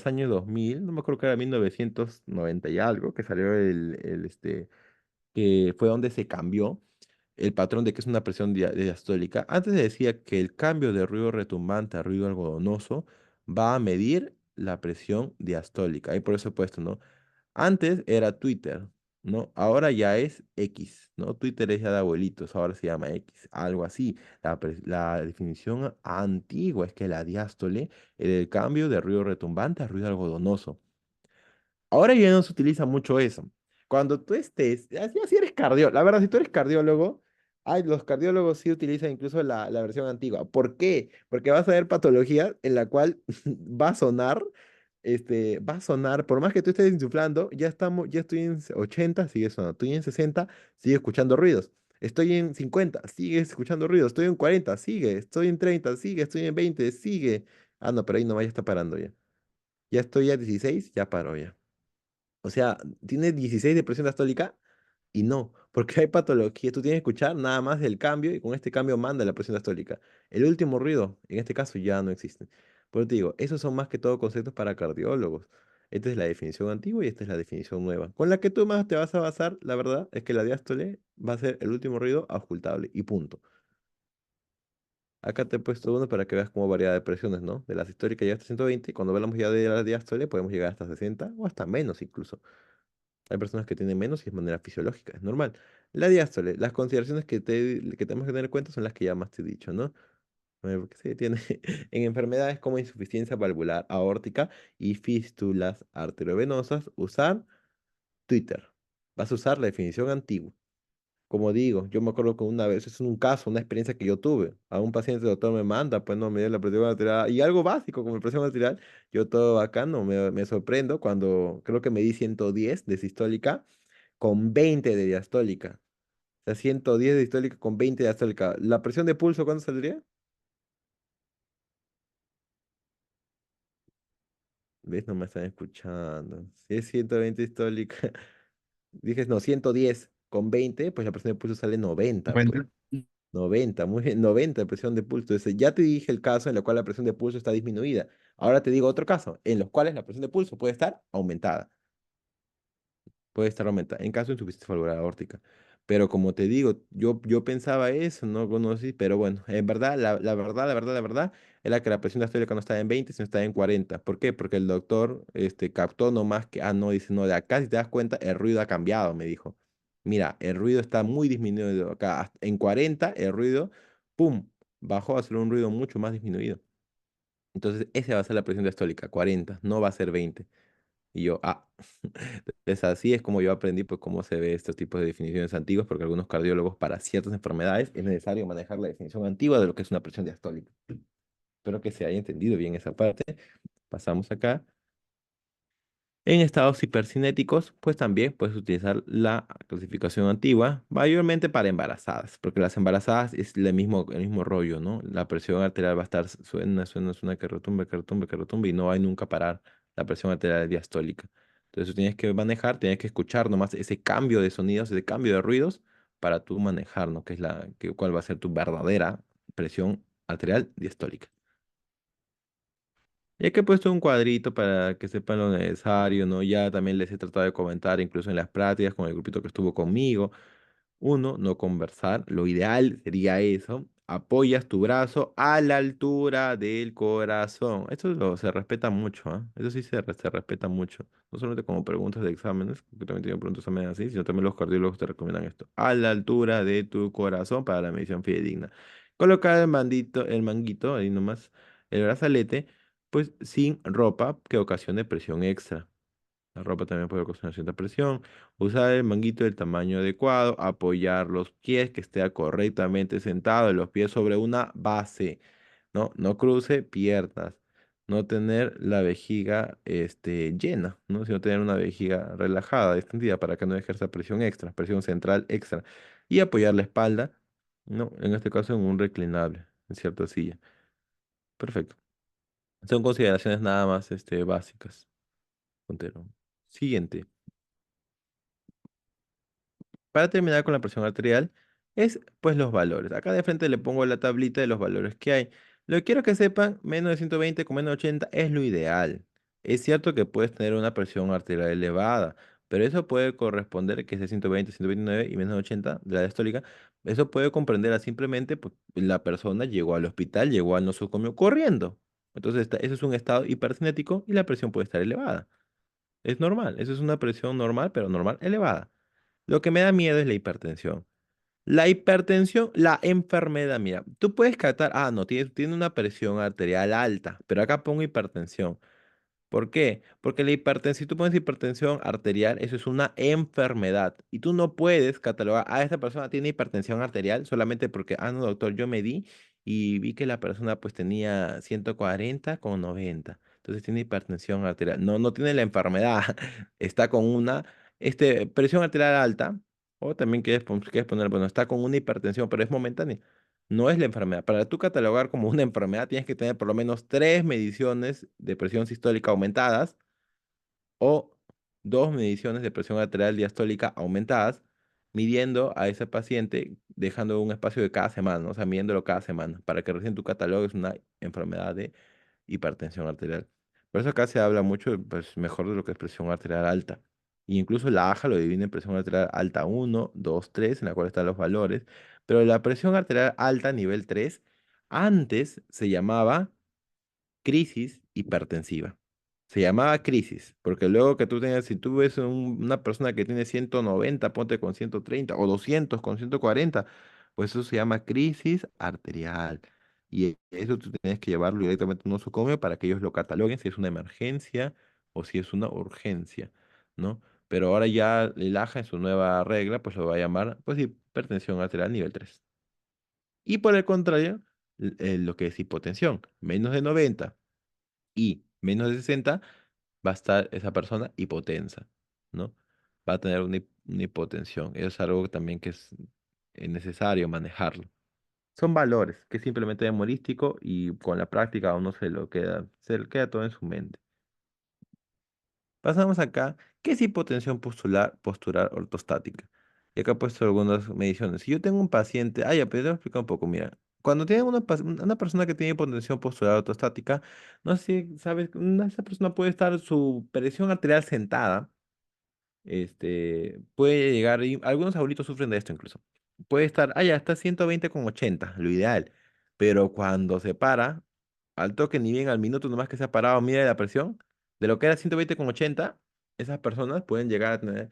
años 2000, no me acuerdo que era 1990 y algo, que salió que fue donde se cambió. el patrón de que es una presión diastólica, antes decía que el cambio de ruido retumbante a ruido algodonoso va a medir la presión diastólica. Ahí por eso he puesto, ¿no? Antes era Twitter, ¿no? Ahora ya es X, ¿no? Twitter es ya de abuelitos, ahora se llama X, algo así. La definición antigua es que la diástole era el cambio de ruido retumbante a ruido algodonoso. Ahora ya no se utiliza mucho eso. Cuando tú estés, así eres cardiólogo, la verdad, si tú eres cardiólogo, los cardiólogos sí utilizan incluso la versión antigua. ¿Por qué? Porque vas a ver patología en la cual va a sonar, va a sonar, por más que tú estés insuflando, ya estoy en 80, sigue sonando, estoy en 60, sigue escuchando ruidos. Estoy en 50, sigue escuchando ruidos. Estoy en 40, sigue. Estoy en 30, sigue. Estoy en 20, sigue. Ah, no, pero ahí nomás ya está parando ya. Ya estoy a 16, ya paró ya. O sea, tiene 16 de presión diastólica y no, porque hay patología. Tú tienes que escuchar nada más el cambio y con este cambio manda la presión diastólica. El último ruido, en este caso, ya no existe. Por eso te digo, esos son más que todo conceptos para cardiólogos. Esta es la definición antigua y esta es la definición nueva. Con la que tú más te vas a basar, la verdad, es que la diástole va a ser el último ruido auscultable y punto. Acá te he puesto uno para que veas cómo varía de presiones, ¿no? De las históricas ya hasta 120, y cuando hablamos ya de la diástole podemos llegar hasta 60 o hasta menos incluso. Hay personas que tienen menos y es manera fisiológica, es normal. La diástole, las consideraciones que tenemos que tener en cuenta son las que ya más te he dicho, ¿no? Porque se tiene en enfermedades como insuficiencia valvular aórtica y fístulas arteriovenosas, usar Twitter. Vas a usar la definición antigua. Como digo, yo me acuerdo que una vez, es un caso, una experiencia que yo tuve. A un paciente el doctor me manda, pues no me dio la presión arterial y algo básico como la presión arterial. Yo todo bacano, me sorprendo cuando creo que me di 110 de sistólica con 20 de diastólica. O sea, 110 de distólica con 20 de diastólica. ¿La presión de pulso cuánto saldría? ¿Ves? No me están escuchando. Si es 120 distólica, dije, no, 110 con 20, pues la presión de pulso sale 90, pues. 90. 90, muy bien, 90 de presión de pulso. Entonces, ya te dije el caso en el cual la presión de pulso está disminuida. Ahora te digo otro caso, en los cuales la presión de pulso puede estar aumentada. Puede estar aumentada en caso de insuficiencia valvular aórtica. Pero como te digo, yo pensaba eso, no conocí, pero bueno, en verdad, la verdad, era que la presión diastólica no estaba en 20, sino estaba en 40. ¿Por qué? Porque el doctor captó nomás que, no, dice, no, de acá si te das cuenta, el ruido ha cambiado, me dijo. Mira, el ruido está muy disminuido acá. En 40, el ruido, ¡pum!, bajó a ser un ruido mucho más disminuido. Entonces, esa va a ser la presión diastólica, 40, no va a ser 20. Y yo, entonces así es como yo aprendí pues cómo se ve estos tipos de definiciones antiguas, porque algunos cardiólogos para ciertas enfermedades es necesario manejar la definición antigua de lo que es una presión diastólica. Espero que se haya entendido bien esa parte. Pasamos acá. En estados hipercinéticos, pues también puedes utilizar la clasificación antigua, mayormente para embarazadas, porque las embarazadas es el mismo rollo, ¿no? La presión arterial va a estar, suena, que retumbe, que retumbe, que retumbe, y no hay nunca parar la presión arterial diastólica. Entonces tú tienes que manejar, tienes que escuchar nomás ese cambio de sonidos, ese cambio de ruidos, para tú manejar, ¿no? Cuál va a ser tu verdadera presión arterial diastólica. Ya que he puesto un cuadrito para que sepan lo necesario, ¿no? Ya también les he tratado de comentar, incluso en las prácticas con el grupito que estuvo conmigo. Uno, no conversar. Lo ideal sería eso. Apoyas tu brazo a la altura del corazón. Se respeta mucho, ¿ah? Eso sí se respeta mucho. No solamente como preguntas de exámenes, porque también tengo preguntas también así, sino también los cardiólogos te recomiendan esto. A la altura de tu corazón para la medición fidedigna. Colocar el manguito, ahí nomás, el brazalete, pues sin ropa que ocasione presión extra. La ropa también puede ocasionar cierta presión. Usar el manguito del tamaño adecuado. Apoyar los pies, que esté correctamente sentado, los pies sobre una base. No, no cruce piernas. No tener la vejiga llena, ¿no? Sino tener una vejiga relajada, extendida, para que no ejerza presión extra, presión central extra. Y apoyar la espalda, ¿no? En este caso en un reclinable, en cierta silla. Perfecto. Son consideraciones nada más básicas. Puntero. Siguiente. Para terminar con la presión arterial, es pues los valores. Acá de frente le pongo la tablita de los valores que hay. Lo que quiero que sepan, menos de 120 con menos de 80 es lo ideal. Es cierto que puedes tener una presión arterial elevada. Pero eso puede corresponder, que es de 120, 129 y menos de 80 de la diastólica, eso puede comprender a simplemente, pues, la persona llegó al hospital, llegó al nosocomio corriendo. Entonces, eso es un estado hipercinético y la presión puede estar elevada. Es normal, eso es una presión normal, pero normal elevada. Lo que me da miedo es la hipertensión. La hipertensión, la enfermedad, mira, tú puedes captar, no, tiene una presión arterial alta, pero acá pongo hipertensión. ¿Por qué? Porque la hipertensión, si tú pones hipertensión arterial, eso es una enfermedad. Y tú no puedes catalogar, esta persona tiene hipertensión arterial solamente porque, no, doctor, yo medí y vi que la persona pues tenía 140 con 90. Entonces tiene hipertensión arterial. No, no tiene la enfermedad. Está con una presión arterial alta. O también quieres poner, bueno, está con una hipertensión, pero es momentánea. No es la enfermedad. Para tú catalogar como una enfermedad tienes que tener por lo menos tres mediciones de presión sistólica aumentadas o dos mediciones de presión arterial diastólica aumentadas, midiendo a ese paciente, dejando un espacio de cada semana, ¿no? O sea, midiéndolo cada semana, para que recién tu catalogues una enfermedad de hipertensión arterial. Por eso acá se habla mucho, pues, mejor de lo que es presión arterial alta. Y incluso la AJA lo divide en presión arterial alta 1, 2, 3, en la cual están los valores. Pero la presión arterial alta nivel 3 antes se llamaba crisis hipertensiva. Se llamaba crisis, porque luego que tú tengas, si tú ves una persona que tiene 190, ponte con 130 o 200 con 140, pues eso se llama crisis arterial. Y eso tú tienes que llevarlo directamente a un nosocomio para que ellos lo cataloguen si es una emergencia o si es una urgencia, ¿no? Pero ahora ya el AJA en su nueva regla, pues lo va a llamar, pues, hipertensión arterial nivel 3. Y por el contrario, lo que es hipotensión, menos de 90 y menos de 60 va a estar esa persona hipotensa, ¿no? Va a tener una hipotensión. Eso es algo también que es necesario manejarlo. Son valores que es simplemente memorístico y con la práctica a uno se le queda todo en su mente. Pasamos acá, ¿qué es hipotensión postural ortostática? Y acá he puesto algunas mediciones. Si yo tengo un paciente, ya, pero te voy a explicar un poco, mira. Cuando tiene una persona que tiene hipotensión postural ortostática, no sé si sabes, esa persona puede estar su presión arterial sentada, puede llegar, y algunos abuelitos sufren de esto incluso. Puede estar, ya, está 120/80, lo ideal. Pero cuando se para, al toque, ni bien al minuto nomás que se ha parado, mira la presión, de lo que era 120/80, esas personas pueden llegar a tener,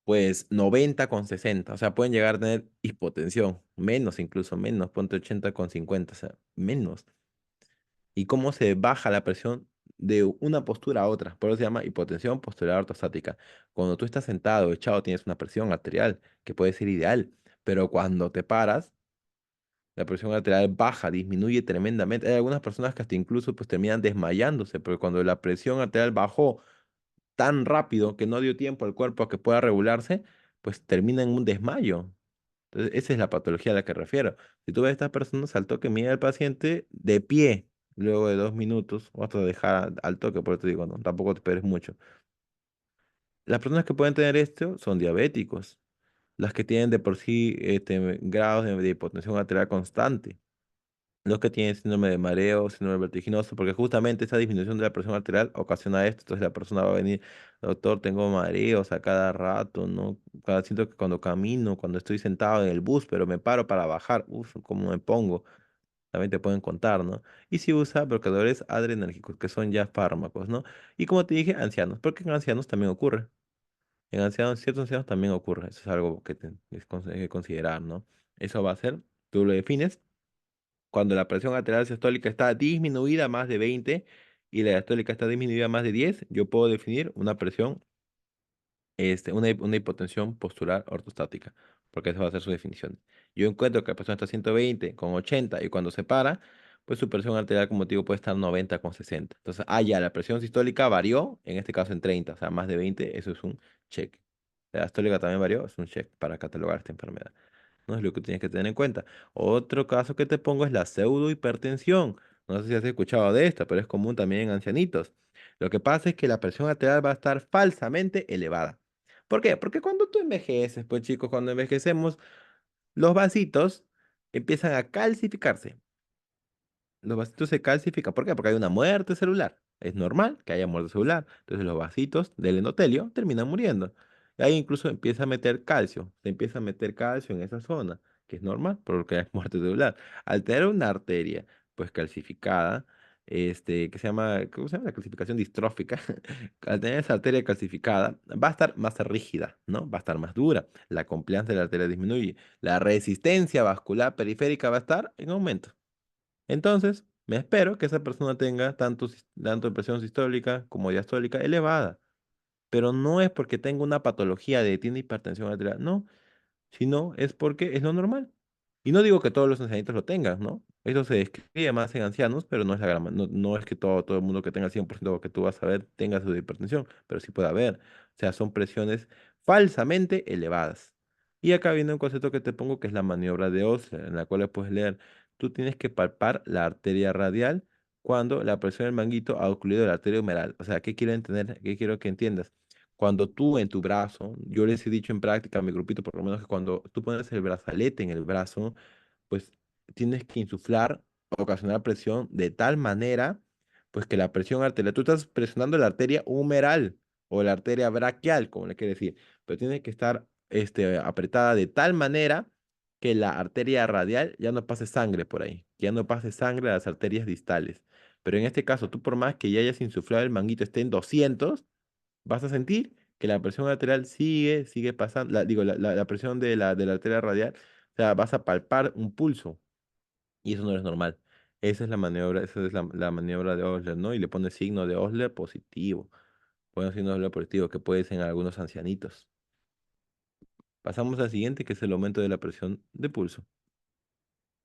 pues, 90/60. O sea, pueden llegar a tener hipotensión, menos incluso, menos, ponte 80/50, o sea, menos. Y cómo se baja la presión de una postura a otra. Por eso se llama hipotensión postural ortostática. Cuando tú estás sentado o echado tienes una presión arterial que puede ser ideal, pero cuando te paras, la presión arterial baja, disminuye tremendamente. Hay algunas personas que hasta incluso pues terminan desmayándose, porque cuando la presión arterial bajó tan rápido que no dio tiempo al cuerpo a que pueda regularse, pues termina en un desmayo. Entonces, esa es la patología a la que refiero. Si tú ves a estas personas, al toque mira al paciente de pie, luego de 2 minutos, vas a dejar al toque, por eso te digo, no, tampoco te esperes mucho. Las personas que pueden tener esto son diabéticos, las que tienen de por sí grados de hipotensión arterial constante, los que tienen síndrome de mareo, síndrome vertiginoso, porque justamente esa disminución de la presión arterial ocasiona esto. Entonces la persona va a venir, doctor, tengo mareos a cada rato, ¿no? Siento que cuando camino, cuando estoy sentado en el bus, pero me paro para bajar, cómo me pongo. También te pueden contar, ¿no? Y si usa bloqueadores adrenérgicos, que son ya fármacos, ¿no? Y como te dije, ancianos, porque en ancianos también ocurre. En ancianos, ciertos ancianos también ocurre. Eso es algo que hay que considerar, ¿no? Eso va a ser, tú lo defines cuando la presión arterial sistólica está disminuida a más de 20 y la diastólica está disminuida a más de 10, yo puedo definir una presión, una hipotensión postural ortostática, porque esa va a ser su definición. Yo encuentro que la persona está a 120/80 y cuando se para, pues su presión arterial, como te digo, puede estar 90/60. Entonces, ya, la presión sistólica varió, en este caso en 30, o sea, más de 20, eso es un check. La diastólica también varió, es un check para catalogar esta enfermedad. No es lo que tienes que tener en cuenta. Otro caso que te pongo es la pseudohipertensión. No sé si has escuchado de esta, pero es común también en ancianitos. Lo que pasa es que la presión arterial va a estar falsamente elevada. ¿Por qué? Porque cuando tú envejeces, pues chicos, cuando envejecemos, los vasitos empiezan a calcificarse. Los vasitos se calcifican. ¿Por qué? Porque hay una muerte celular. Es normal que haya muerte celular. Entonces los vasitos del endotelio terminan muriendo. Y ahí incluso empieza a meter calcio. Se empieza a meter calcio en esa zona, que es normal porque es muerte celular. Al tener una arteria, pues calcificada, que se llama, ¿cómo se llama? La calcificación distrófica. Al tener esa arteria calcificada, va a estar más rígida, ¿no? Va a estar más dura. La compliance de la arteria disminuye. La resistencia vascular periférica va a estar en aumento. Entonces, me espero que esa persona tenga tanto presión sistólica como diastólica elevada, pero no es porque tenga una patología tiene hipertensión arterial, no, sino es porque es lo normal. Y no digo que todos los ancianitos lo tengan, ¿no? Eso se describe más en ancianos, pero no es la no es que todo el mundo que tenga el 100% que tú vas a ver tenga su hipertensión, pero sí puede haber. O sea, son presiones falsamente elevadas. Y acá viene un concepto que te pongo que es la maniobra de Osler, en la cual puedes leer, tú tienes que palpar la arteria radial cuando la presión del manguito ha ocluido la arteria humeral. O sea, ¿qué quiero entender? ¿Qué quiero que entiendas? Cuando tú en tu brazo, yo les he dicho en práctica a mi grupito por lo menos que cuando tú pones el brazalete en el brazo, pues tienes que insuflar, ocasionar presión de tal manera, pues que la presión arterial, tú estás presionando la arteria humeral o la arteria braquial, como le quiere decir, pero tiene que estar apretada de tal manera que la arteria radial ya no pase sangre por ahí, que ya no pase sangre a las arterias distales. Pero en este caso, tú por más que ya hayas insuflado el manguito esté en 200, vas a sentir que la presión arterial sigue pasando, digo, la presión de la arteria radial, o sea, vas a palpar un pulso y eso no es normal. Esa es la maniobra de Osler, ¿no? Y le pone signo de Osler positivo. Pone signo de Osler positivo que puede ser en algunos ancianitos. Pasamos al siguiente, que es el aumento de la presión de pulso.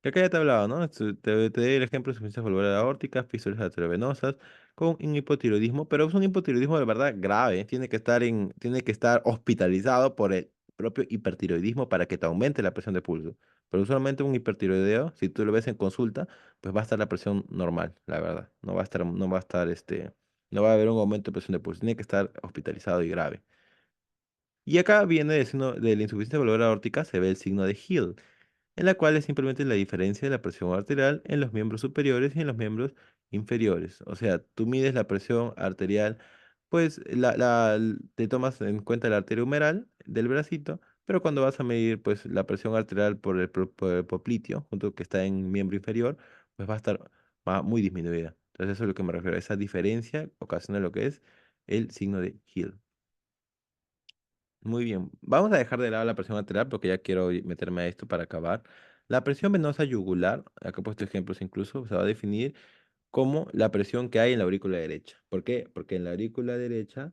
Que acá ya te hablaba, ¿no? Te doy el ejemplo de insuficiencia valvular aórtica, fístulas arteriovenosas, con un hipotiroidismo, pero es un hipotiroidismo de verdad grave. Tiene que estar hospitalizado por el propio hipertiroidismo para que te aumente la presión de pulso. Pero usualmente un hipertiroideo, si tú lo ves en consulta, pues va a estar la presión normal, la verdad. No va a haber un aumento de presión de pulso. Tiene que estar hospitalizado y grave. Y acá viene el signo de la insuficiencia valvular aórtica, se ve el signo de Hill en la cual es simplemente la diferencia de la presión arterial en los miembros superiores y en los miembros inferiores. O sea, tú mides la presión arterial, pues te tomas en cuenta la arteria humeral del bracito, pero cuando vas a medir pues la presión arterial por el popliteo, junto que está en miembro inferior, pues va a estar muy disminuida. Entonces eso es lo que me refiero. Esa diferencia ocasiona lo que es el signo de Hill. Muy bien, vamos a dejar de lado la presión arterial porque ya quiero meterme a esto para acabar. La presión venosa yugular, acá he puesto ejemplos incluso, se va a definir como la presión que hay en la aurícula derecha. ¿Por qué? Porque en la aurícula derecha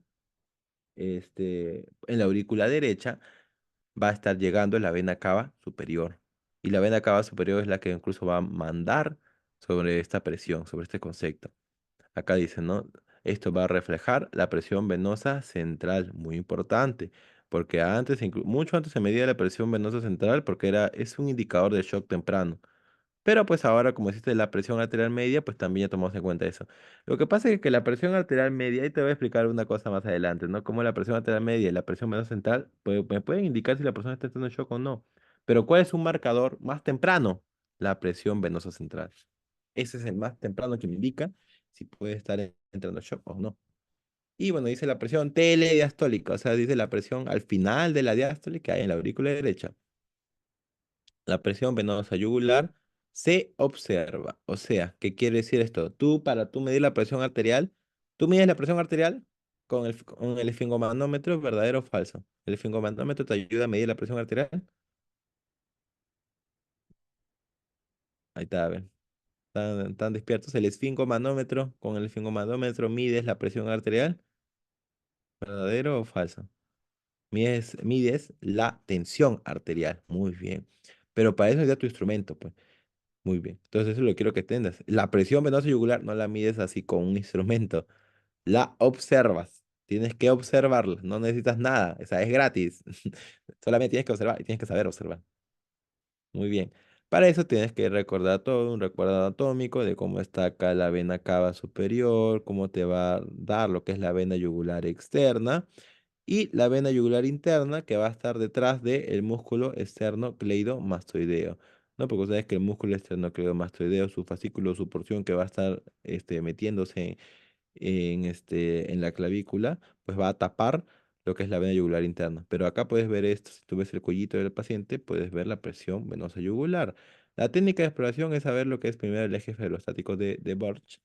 va a estar llegando la vena cava superior. Y la vena cava superior es la que incluso va a mandar sobre esta presión, sobre este concepto. Acá dice, ¿no? Esto va a reflejar la presión venosa central, muy importante, porque mucho antes se medía la presión venosa central porque es un indicador de shock temprano. Pero pues ahora, como existe la presión arterial media, pues también ya tomamos en cuenta eso. Lo que pasa es que la presión arterial media, y te voy a explicar una cosa más adelante, ¿no? Como la presión arterial media y la presión venosa central me pueden indicar si la persona está entrando en shock o no. Pero ¿cuál es un marcador más temprano? La presión venosa central. Ese es el más temprano que me indica si puede estar entrando en shock o no. Y bueno, dice la presión telediastólica, o sea, dice la presión al final de la diástole que hay en la aurícula derecha. La presión venosa yugular se observa. O sea, ¿qué quiere decir esto? Para tú medir la presión arterial, tú mides la presión arterial con el esfingomanómetro, ¿verdadero o falso? El esfingomanómetro te ayuda a medir la presión arterial. Ahí está, a ver. Están despiertos. El esfingomanómetro, con el esfingomanómetro mides la presión arterial, ¿verdadero o falso? Mides la tensión arterial. Muy bien. Pero para eso necesitas tu instrumento, pues. Muy bien. Entonces eso lo quiero que entiendas. La presión venosa yugular no la mides así con un instrumento. La observas. Tienes que observarla. No necesitas nada. Esa es gratis. Solamente tienes que observar y tienes que saber observar. Muy bien. Para eso tienes que recordar todo, un recuerdo anatómico de cómo está acá la vena cava superior, cómo te va a dar lo que es la vena yugular externa y la vena yugular interna que va a estar detrás del músculo esternocleidomastoideo. ¿No? Porque sabes que el músculo esternocleidomastoideo, su fascículo, su porción que va a estar metiéndose en la clavícula, pues va a tapar lo que es la vena yugular interna. Pero acá puedes ver esto, si tú ves el cuellito del paciente, puedes ver la presión venosa yugular. La técnica de exploración es saber lo que es primero el eje ferrostático de Borch,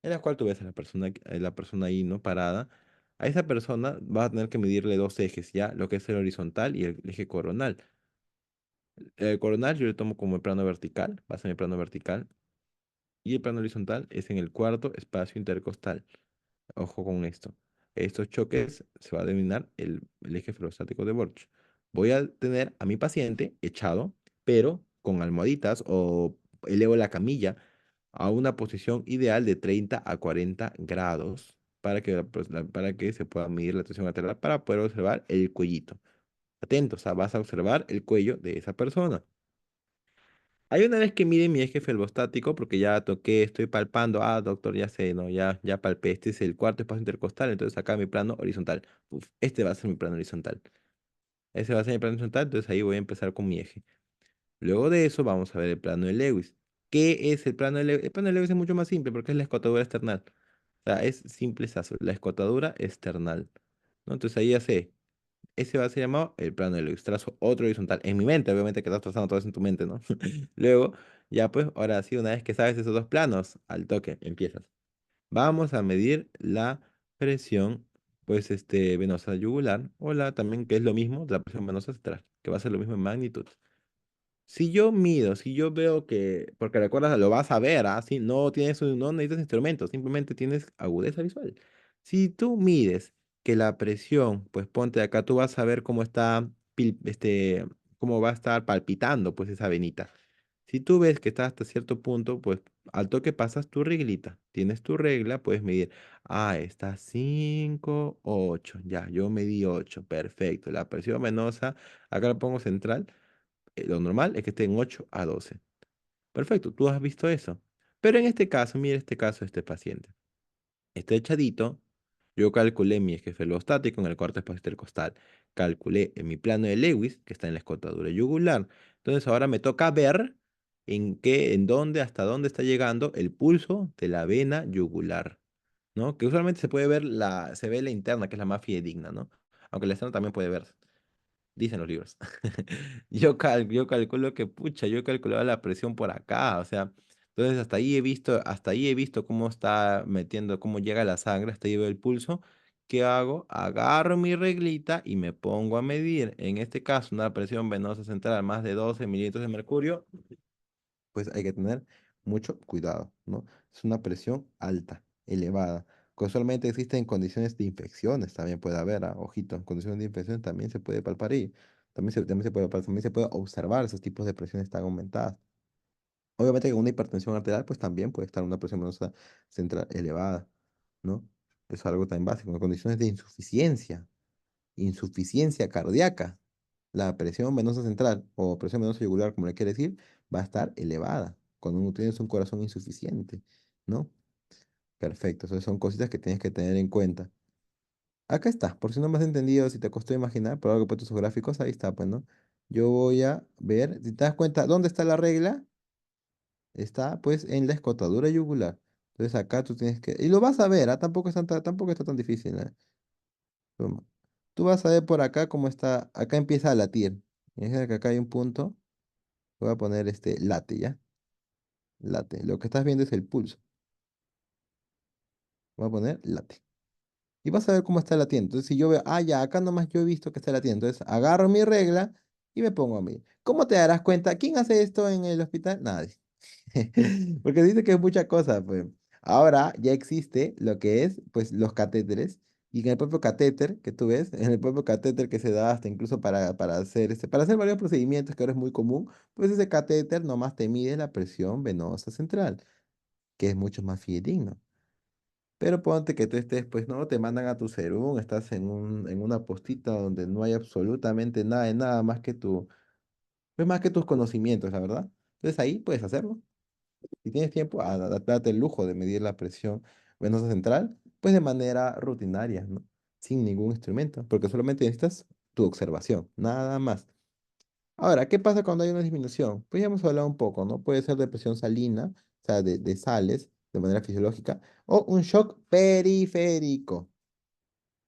en la cual tú ves a la persona ahí, ¿no? Parada. A esa persona vas a tener que medirle dos ejes, ¿ya? Lo que es el horizontal y el eje coronal. El coronal yo le tomo como el plano vertical, va a ser el plano vertical, y el plano horizontal es en el cuarto espacio intercostal. Ojo con esto. Estos choques se va a denominar el eje ferrostático de Borch. Voy a tener a mi paciente echado, pero con almohaditas o elevo la camilla a una posición ideal de 30 a 40 grados para que se pueda medir la tensión arterial para poder observar el cuellito. Atento, o sea, vas a observar el cuello de esa persona. Hay una vez que mide mi eje felostático, porque ya toqué, estoy palpando, doctor, ya sé, no, ya palpé, este es el cuarto espacio intercostal, entonces acá mi plano horizontal. Uf, este va a ser mi plano horizontal. Ese va a ser mi plano horizontal, entonces ahí voy a empezar con mi eje. Luego de eso vamos a ver el plano de Lewis. ¿Qué es el plano de Lewis? El plano de Lewis es mucho más simple porque es la escotadura external. O sea, es simple eso, la escotadura external, ¿no? Entonces ahí ya sé, ese va a ser llamado el plano de Lewis. Trazo otro horizontal. En mi mente, obviamente que estás trazando todo eso en tu mente, ¿no? Luego, ya pues, ahora sí, una vez que sabes esos dos planos, al toque, empiezas. Vamos a medir la presión, pues, venosa yugular, o la también, que es lo mismo, la presión venosa central, que va a ser lo mismo en magnitud. Si yo mido, si yo veo que, porque recuerda, lo vas a ver, ¿ah? Si no tienes, no necesitas instrumentos, simplemente tienes agudeza visual. Si tú mides que la presión, pues ponte acá, tú vas a ver cómo está, cómo va a estar palpitando, pues esa venita. Si tú ves que está hasta cierto punto, pues al toque pasas tu reglita. Tienes tu regla, puedes medir. Está 5 8. Ya, yo medí 8. Perfecto. La presión venosa, acá la pongo central, lo normal es que esté en 8 a 12. Perfecto, tú has visto eso. Pero en este caso, mira este caso de este paciente. Está echadito, yo calculé mi eje felostático en el corte espacio intercostal. Calculé en mi plano de Lewis, que está en la escotadura yugular. Entonces ahora me toca ver en dónde, hasta dónde está llegando el pulso de la vena yugular, ¿no? Que usualmente se ve la interna, que es la más fidedigna, ¿no? Aunque la externa también puede verse. Dicen los libros. Yo calculo que, pucha, yo he calculado la presión por acá, o sea, entonces hasta ahí he visto cómo está metiendo, cómo llega la sangre, hasta ahí veo el pulso. ¿Qué hago? Agarro mi reglita y me pongo a medir, en este caso, una presión venosa central más de 12 mililitros de mercurio, pues hay que tener mucho cuidado, ¿no? Es una presión alta, elevada, que usualmente existe en condiciones de infecciones, también puede haber, ojito, en condiciones de infección también se puede palpar y también se puede observar esos tipos de presiones tan aumentadas. Obviamente con una hipertensión arterial, pues también puede estar una presión venosa central elevada, ¿no? Eso es algo tan básico. En condiciones de insuficiencia cardíaca, la presión venosa central o presión venosa yugular, como le quiere decir, va a estar elevada cuando uno tienes un corazón insuficiente, ¿no? Perfecto, esas son cositas que tienes que tener en cuenta. Acá está, por si no me has entendido, si te costó imaginar, por algo que he puesto sus gráficos, ahí está, pues, ¿no? Yo voy a ver, si te das cuenta, ¿dónde está la regla? Está, pues, en la escotadura yugular. Entonces acá tú tienes que, y lo vas a ver, tampoco está tan difícil, ¿eh? Toma. Tú vas a ver por acá cómo está, acá empieza a latir. Fíjate que acá hay un punto. Voy a poner late, ¿ya? Late. Lo que estás viendo es el pulso. Voy a poner late. Y vas a ver cómo está latiendo. Entonces, si yo veo, ya, acá nomás yo he visto que está latiendo. Entonces, agarro mi regla y me pongo a mí. ¿Cómo te darás cuenta? ¿Quién hace esto en el hospital? Nadie. Porque dice que es mucha cosa, pues. Ahora ya existe lo que es, pues, los catéteres. Y en el propio catéter que tú ves, en el propio catéter que se da hasta incluso para hacer varios procedimientos que ahora es muy común, pues ese catéter nomás te mide la presión venosa central, que es mucho más fidedigno. Pero ponte que tú estés, pues no, te mandan a tu serum, estás en una postita donde no hay absolutamente nada de nada más que pues más que tus conocimientos, la verdad. Entonces ahí puedes hacerlo. Si tienes tiempo, date el lujo de medir la presión venosa central, pues de manera rutinaria, ¿no? Sin ningún instrumento, porque solamente necesitas tu observación, nada más. Ahora, ¿qué pasa cuando hay una disminución? Pues ya hemos hablado un poco, ¿no? Puede ser de presión salina, o sea, de sales, de manera fisiológica, o un shock periférico.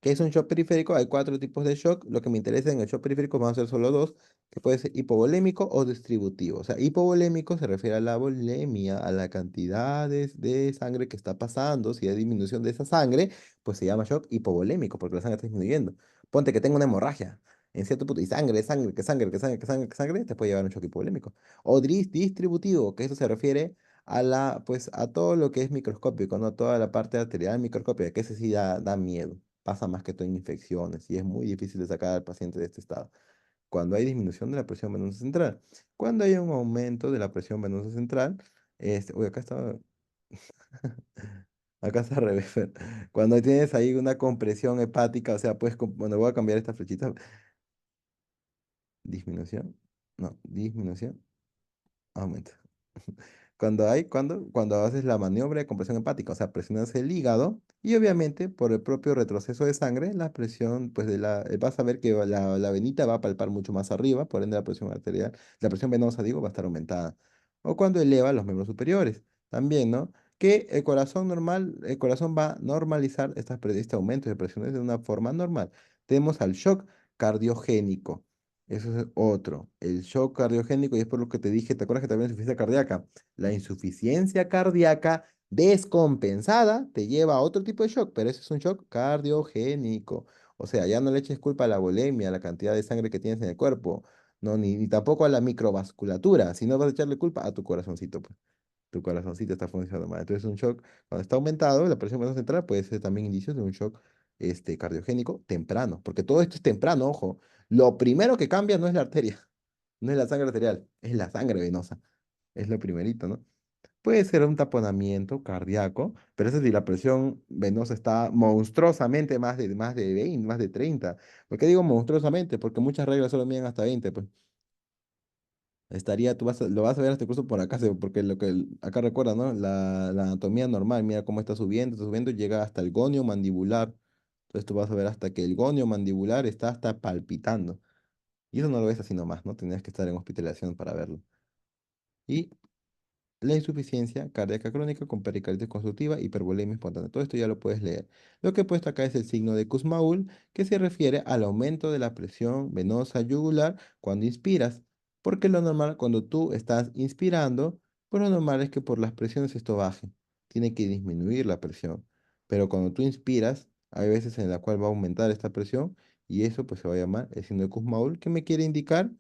¿Qué es un shock periférico? Hay cuatro tipos de shock. Lo que me interesa en el shock periférico van a ser solo dos, que puede ser hipovolémico o distributivo. O sea, hipovolémico se refiere a la volemia, a la cantidad de sangre que está pasando. Si hay disminución de esa sangre, pues se llama shock hipovolémico, porque la sangre está disminuyendo. Ponte que tenga una hemorragia en cierto punto, y sangre, sangre, que sangre, que sangre, que sangre, que sangre, te puede llevar a un shock hipovolémico. O distributivo, que eso se refiere a pues, a todo lo que es microscópico, ¿no? Toda la parte arterial microscópica, que ese sí da miedo. Pasa más que todo en infecciones y es muy difícil de sacar al paciente de este estado. Cuando hay disminución de la presión venosa central, cuando hay un aumento de la presión venosa central, uy, acá está, acá está al revés. Cuando tienes ahí una compresión hepática, o sea, pues, bueno, voy a cambiar esta flechita, disminución, no, disminución, aumento. Cuando haces la maniobra de compresión hepática, o sea, presionas el hígado y obviamente por el propio retroceso de sangre, la presión, pues vas a ver que la venita va a palpar mucho más arriba, por ende la presión arterial, la presión venosa, digo, va a estar aumentada. O cuando eleva los miembros superiores, también, ¿no? Que el corazón normal, el corazón va a normalizar este aumento de presiones de una forma normal. Tenemos al shock cardiogénico. Eso es otro, el shock cardiogénico, y es por lo que te dije, ¿te acuerdas que también es insuficiencia cardíaca? La insuficiencia cardíaca descompensada te lleva a otro tipo de shock, pero ese es un shock cardiogénico. O sea, ya no le eches culpa a la volemia, a la cantidad de sangre que tienes en el cuerpo, no, ni tampoco a la microvasculatura, sino vas a echarle culpa a tu corazoncito, pues. Tu corazoncito está funcionando mal. Entonces, un shock, cuando está aumentado, la presión venosa central puede ser también indicios de un shock cardiogénico temprano, porque todo esto es temprano, ojo. Lo primero que cambia no es la arteria, no es la sangre arterial, es la sangre venosa. Es lo primerito, ¿no? Puede ser un taponamiento cardíaco, pero eso si la presión venosa está monstruosamente más de 20, más de 30. ¿Por qué digo monstruosamente? Porque muchas reglas solo miden hasta 20, pues. Lo vas a ver hasta incluso por acá, porque acá recuerda, ¿no? La anatomía normal, mira cómo está subiendo, llega hasta el gonio mandibular. Entonces tú vas a ver hasta que el gonio mandibular está hasta palpitando. Y eso no lo ves así nomás, ¿no? Tendrías que estar en hospitalización para verlo. Y la insuficiencia cardíaca crónica con pericarditis constructiva, hipervolemia espontánea. Todo esto ya lo puedes leer. Lo que he puesto acá es el signo de Kussmaul, que se refiere al aumento de la presión venosa yugular cuando inspiras. Porque lo normal, cuando tú estás inspirando, pues lo normal es que por las presiones esto baje. Tiene que disminuir la presión. Pero cuando tú inspiras, hay veces en la cual va a aumentar esta presión y eso pues se va a llamar el signo de Kussmaul, que me quiere indicar,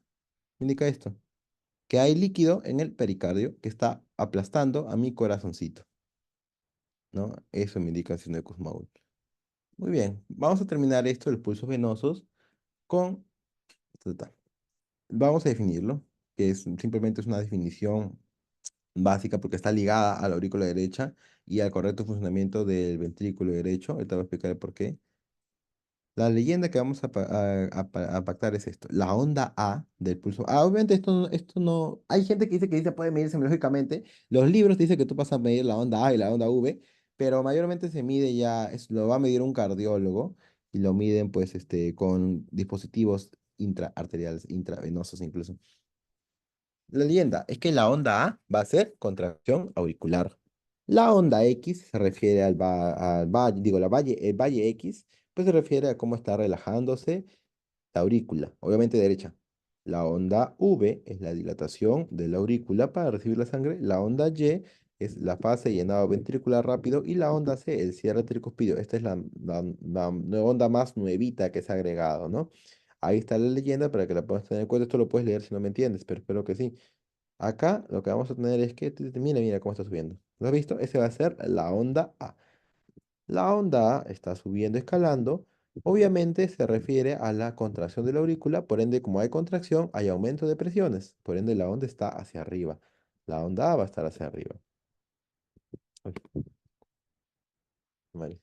indica esto que hay líquido en el pericardio que está aplastando a mi corazoncito, ¿no? Eso me indica el signo de Kussmaul. Muy bien, vamos a terminar esto de los pulsos venosos con... ta, Vamos a definirlo, que simplemente es una definición básica porque está ligada a la aurícula derecha y al correcto funcionamiento del ventrículo derecho. Ahorita voy a explicar el por qué. La leyenda que vamos a pactar es esto. La onda A del pulso. Obviamente esto no. Hay gente que dice puede medir semiológicamente. Los libros dicen que tú vas a medir la onda A y la onda V, pero mayormente se mide ya, lo va a medir un cardiólogo y lo miden pues con dispositivos intraarteriales, intravenosos incluso. La leyenda es que la onda A va a ser contracción auricular. La onda X se refiere al valle, digo, el valle X, pues se refiere a cómo está relajándose la aurícula, obviamente derecha. La onda V es la dilatación de la aurícula para recibir la sangre. La onda Y es la fase de llenado ventricular rápido. Y la onda C, el cierre tricuspidio. Esta es la onda más nuevita que se ha agregado, ¿no? Ahí está la leyenda para que la puedas tener en cuenta. Esto lo puedes leer si no me entiendes, pero espero que sí. Acá lo que vamos a tener es que, mira, mira cómo está subiendo. ¿Lo has visto? Ese va a ser la onda A. La onda A está subiendo, escalando. Obviamente se refiere a la contracción de la aurícula, por ende, como hay contracción, hay aumento de presiones. Por ende, la onda está hacia arriba. La onda A va a estar hacia arriba. Ok, vale.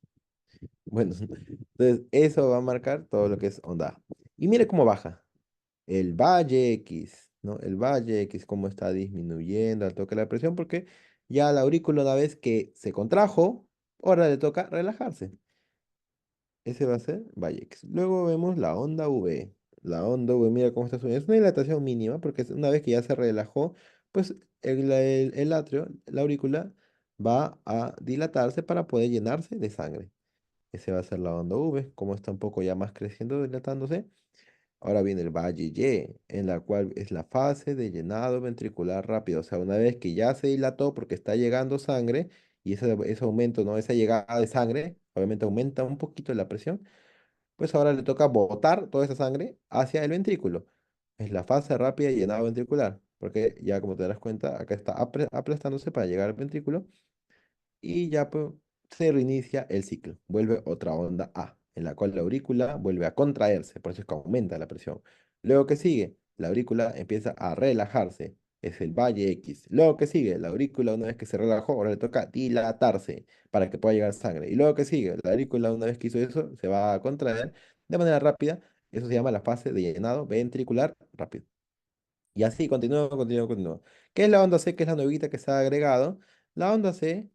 Bueno, entonces eso va a marcar todo lo que es onda A. Y mire cómo baja. El valle X, ¿no? El valle X, cómo está disminuyendo al toque la presión, porque ya la aurícula, una vez que se contrajo, ahora le toca relajarse. Ese va a ser valle X. Luego vemos la onda V. La onda V, mira cómo está subiendo. Es una dilatación mínima, porque una vez que ya se relajó, pues el atrio, la aurícula, va a dilatarse para poder llenarse de sangre. Ese va a ser la onda V, como está un poco ya más creciendo, dilatándose. Ahora viene el valle Y, en la cual es la fase de llenado ventricular rápido. O sea, una vez que ya se dilató porque está llegando sangre, y ese aumento, ¿no? Esa llegada de sangre, obviamente aumenta un poquito la presión, pues ahora le toca botar toda esa sangre hacia el ventrículo. Es la fase rápida de llenado ventricular, porque ya como te das cuenta, acá está aplastándose para llegar al ventrículo y ya pues, se reinicia el ciclo. Vuelve otra onda A, en la cual la aurícula vuelve a contraerse, por eso es que aumenta la presión. Luego que sigue, la aurícula empieza a relajarse, es el valle X. Luego que sigue, la aurícula una vez que se relajó, ahora le toca dilatarse para que pueda llegar sangre. Y luego que sigue, la aurícula una vez que hizo eso, se va a contraer de manera rápida. Eso se llama la fase de llenado ventricular rápido. Y así, continúa, continúa, continúa. ¿Qué es la onda C? ¿Qué es la nuevita que se ha agregado? La onda C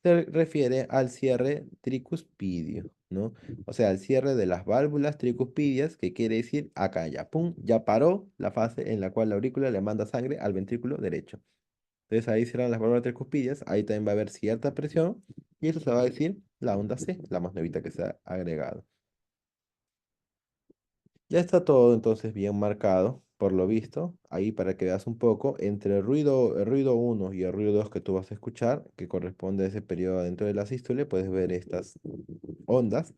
se refiere al cierre tricuspidio, ¿no? O sea, al cierre de las válvulas tricuspidias, que quiere decir acá ya, pum, ya paró la fase en la cual la aurícula le manda sangre al ventrículo derecho. Entonces ahí cierran las válvulas tricuspidias, ahí también va a haber cierta presión, y eso se va a decir la onda C, la más nuevita que se ha agregado. Ya está todo entonces bien marcado, por lo visto, ahí para que veas un poco, entre el ruido uno y el ruido 2 que tú vas a escuchar, que corresponde a ese periodo dentro de la sístole, puedes ver estas ondas.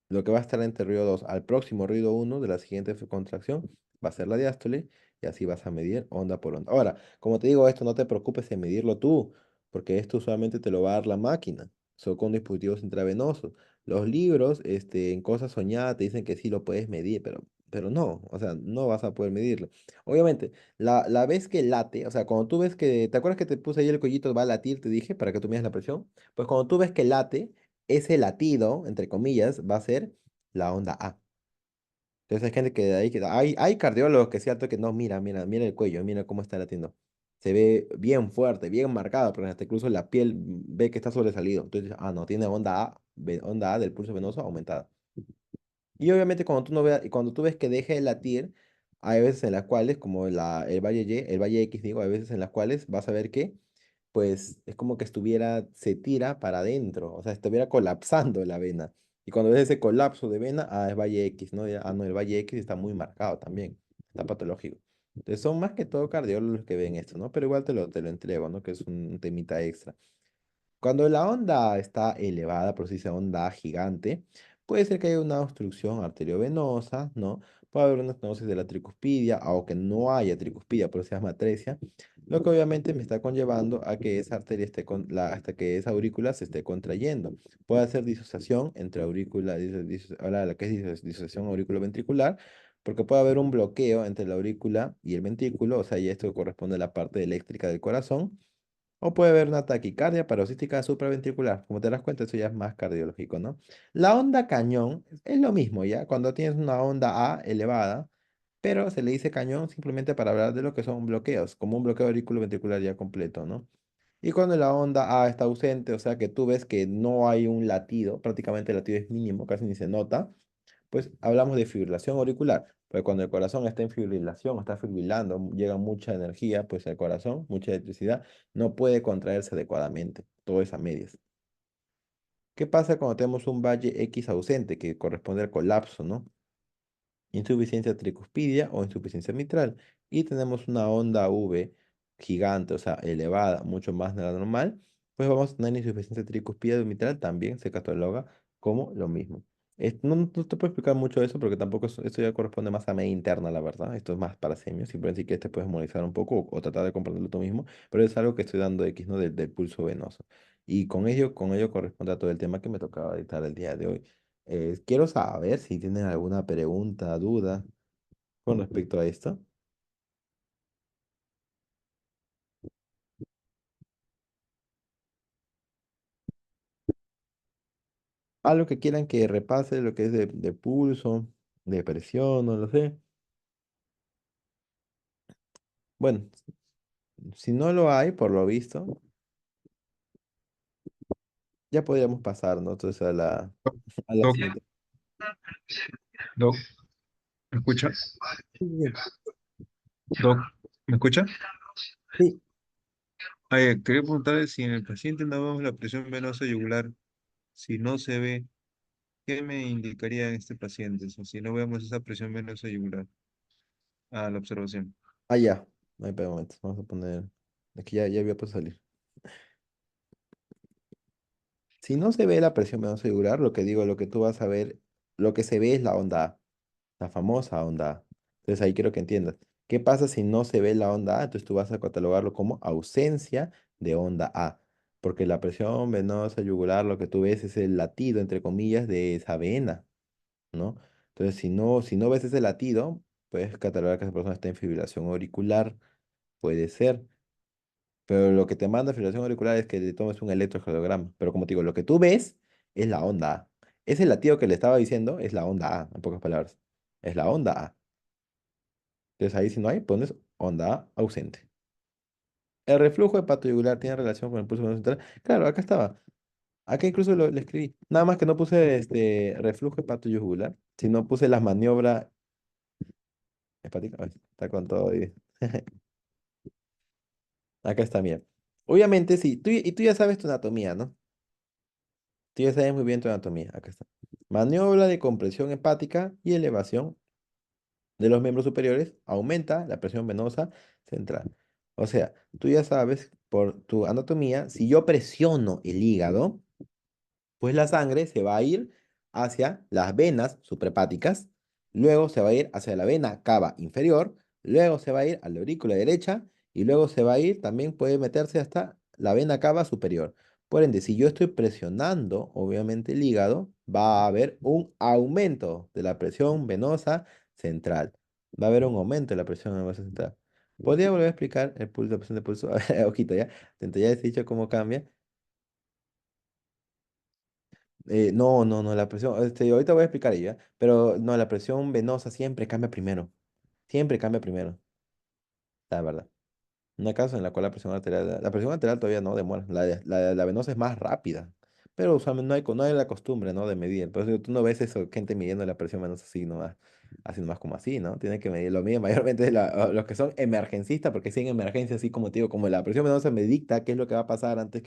Lo que va a estar entre ruido 2 al próximo ruido uno de la siguiente contracción va a ser la diástole y así vas a medir onda por onda. Ahora, como te digo esto, no te preocupes en medirlo tú, porque esto usualmente te lo va a dar la máquina, son con dispositivos intravenosos. Los libros, en cosas soñadas, te dicen que sí lo puedes medir, pero no, o sea, no vas a poder medirlo. Obviamente, la vez que late, o sea, cuando tú ves que, ¿te acuerdas que te puse ahí el cuellito va a latir, te dije, para que tú midas la presión? Pues cuando tú ves que late, ese latido, entre comillas, va a ser la onda A. Entonces hay gente que de ahí, hay cardiólogos que es cierto que no, mira el cuello, mira cómo está latiendo. Se ve bien fuerte, bien marcado, pero hasta incluso la piel ve que está sobresalido. Entonces, no, tiene onda A, onda A del pulso venoso aumentada. Y obviamente cuando tú no veas, cuando tú ves que deje de latir, hay veces en las cuales, como el valle Y, el valle X, digo, hay veces en las cuales vas a ver que, pues, es como que se tira para adentro, o sea, estuviera colapsando la vena. Y cuando ves ese colapso de vena, es valle X, ¿no? No, el valle X está muy marcado también, está patológico. Entonces son más que todo cardiólogos los que ven esto, ¿no? Pero igual te lo entrego, ¿no? Que es un temita extra. Cuando la onda está elevada, por si dice onda gigante, puede ser que haya una obstrucción arteriovenosa, ¿no? Puede haber una estenosis de la tricuspidia, aunque no haya tricuspidia, pero se llama atresia, lo que obviamente me está conllevando a que esa arteria hasta que esa aurícula se esté contrayendo. Puede hacer disociación entre aurícula, ahora la que es disociación auriculoventricular, porque puede haber un bloqueo entre la aurícula y el ventrículo, o sea, y esto corresponde a la parte eléctrica del corazón. O puede haber una taquicardia paroxística supraventricular. Como te das cuenta, eso ya es más cardiológico, ¿no? La onda cañón es lo mismo, ¿ya? Cuando tienes una onda A elevada, pero se le dice cañón simplemente para hablar de lo que son bloqueos, como un bloqueo auriculoventricular ya completo, ¿no? Y cuando la onda A está ausente, o sea que tú ves que no hay un latido, prácticamente el latido es mínimo, casi ni se nota, pues hablamos de fibrilación auricular. Pues cuando el corazón está en fibrilación, está fibrilando, llega mucha energía, pues al corazón, mucha electricidad, no puede contraerse adecuadamente, todo es a medias. ¿Qué pasa cuando tenemos un valle X ausente, que corresponde al colapso, ¿no? Insuficiencia tricuspidia o insuficiencia mitral. Y tenemos una onda V gigante, o sea, elevada, mucho más de la normal, pues vamos a tener insuficiencia tricuspidia mitral, también se cataloga como lo mismo. No te puedo explicar mucho eso porque tampoco esto ya corresponde más a media interna, la verdad. Esto es más para semios. Simplemente si quieres te puedes memorizar un poco o tratar de comprenderlo tú mismo, pero es algo que estoy dando X, ¿no? Del pulso venoso. Y con ello corresponde a todo el tema que me tocaba editar el día de hoy. Quiero saber si tienen alguna pregunta, duda con respecto a esto. Algo que quieran que repase, lo que es de pulso, de presión, no lo sé. Bueno, si no lo hay, por lo visto, ya podríamos pasar, ¿no? Entonces a la Doc, siguiente. Doc, ¿me escucha? Sí, Doc, ¿me escucha? sí, Quería preguntarle si en el paciente no vemos la presión venosa yugular, si no se ve, ¿qué me indicaría en este paciente? O sea, si no vemos esa presión venosa yugular a la observación. Ah, ya. No hay un momento. Vamos a poner. Aquí ya había puesto salir. Si no se ve la presión venosa yugular, lo que digo, lo que tú vas a ver, lo que se ve es la onda A, la famosa onda A. Entonces ahí quiero que entiendas. ¿Qué pasa si no se ve la onda A? Entonces tú vas a catalogarlo como ausencia de onda A. Porque la presión venosa yugular, lo que tú ves es el latido, entre comillas, de esa vena, ¿no? Entonces, si no ves ese latido, puedes catalogar que esa persona está en fibrilación auricular. Puede ser. Pero lo que te manda fibrilación auricular es que te tomes un electrocardiograma. Pero como te digo, lo que tú ves es la onda A. Ese latido que le estaba diciendo es la onda A, en pocas palabras. Es la onda A. Entonces ahí si no hay, pones onda A ausente. ¿El reflujo hepatoyugular tiene relación con el pulso venoso central? Claro, acá estaba. Acá incluso le escribí. Nada más que no puse este reflujo hepatoyugular, sino puse las maniobras hepáticas. Ay, está con todo ahí. Acá está, bien. Obviamente, sí. Y tú ya sabes tu anatomía, ¿no? Tú ya sabes muy bien tu anatomía. Acá está. Maniobra de compresión hepática y elevación de los miembros superiores aumenta la presión venosa central. O sea, tú ya sabes por tu anatomía, si yo presiono el hígado, pues la sangre se va a ir hacia las venas suprahepáticas, luego se va a ir hacia la vena cava inferior, luego se va a ir a la aurícula derecha y luego se va a ir, también puede meterse hasta la vena cava superior. Por ende, si yo estoy presionando, obviamente el hígado, va a haber un aumento de la presión venosa central. Va a haber un aumento de la presión venosa central. ¿Podría volver a explicar el pulso, la presión de pulso? Ojito, ya. Entonces ya he dicho cómo cambia. No, la presión, ahorita voy a explicar ella, pero no, la presión venosa siempre cambia primero, la verdad. Una caso en la cual la presión arterial todavía no demora, la venosa es más rápida, pero usualmente no hay la costumbre, ¿no? De medir, entonces tú no ves eso, gente midiendo la presión venosa así nomás, así nomás como así, ¿no? Tiene que medir, lo miden mayormente los que son emergencistas, porque si en emergencia, así como te digo, como la presión venosa me dicta qué es lo que va a pasar antes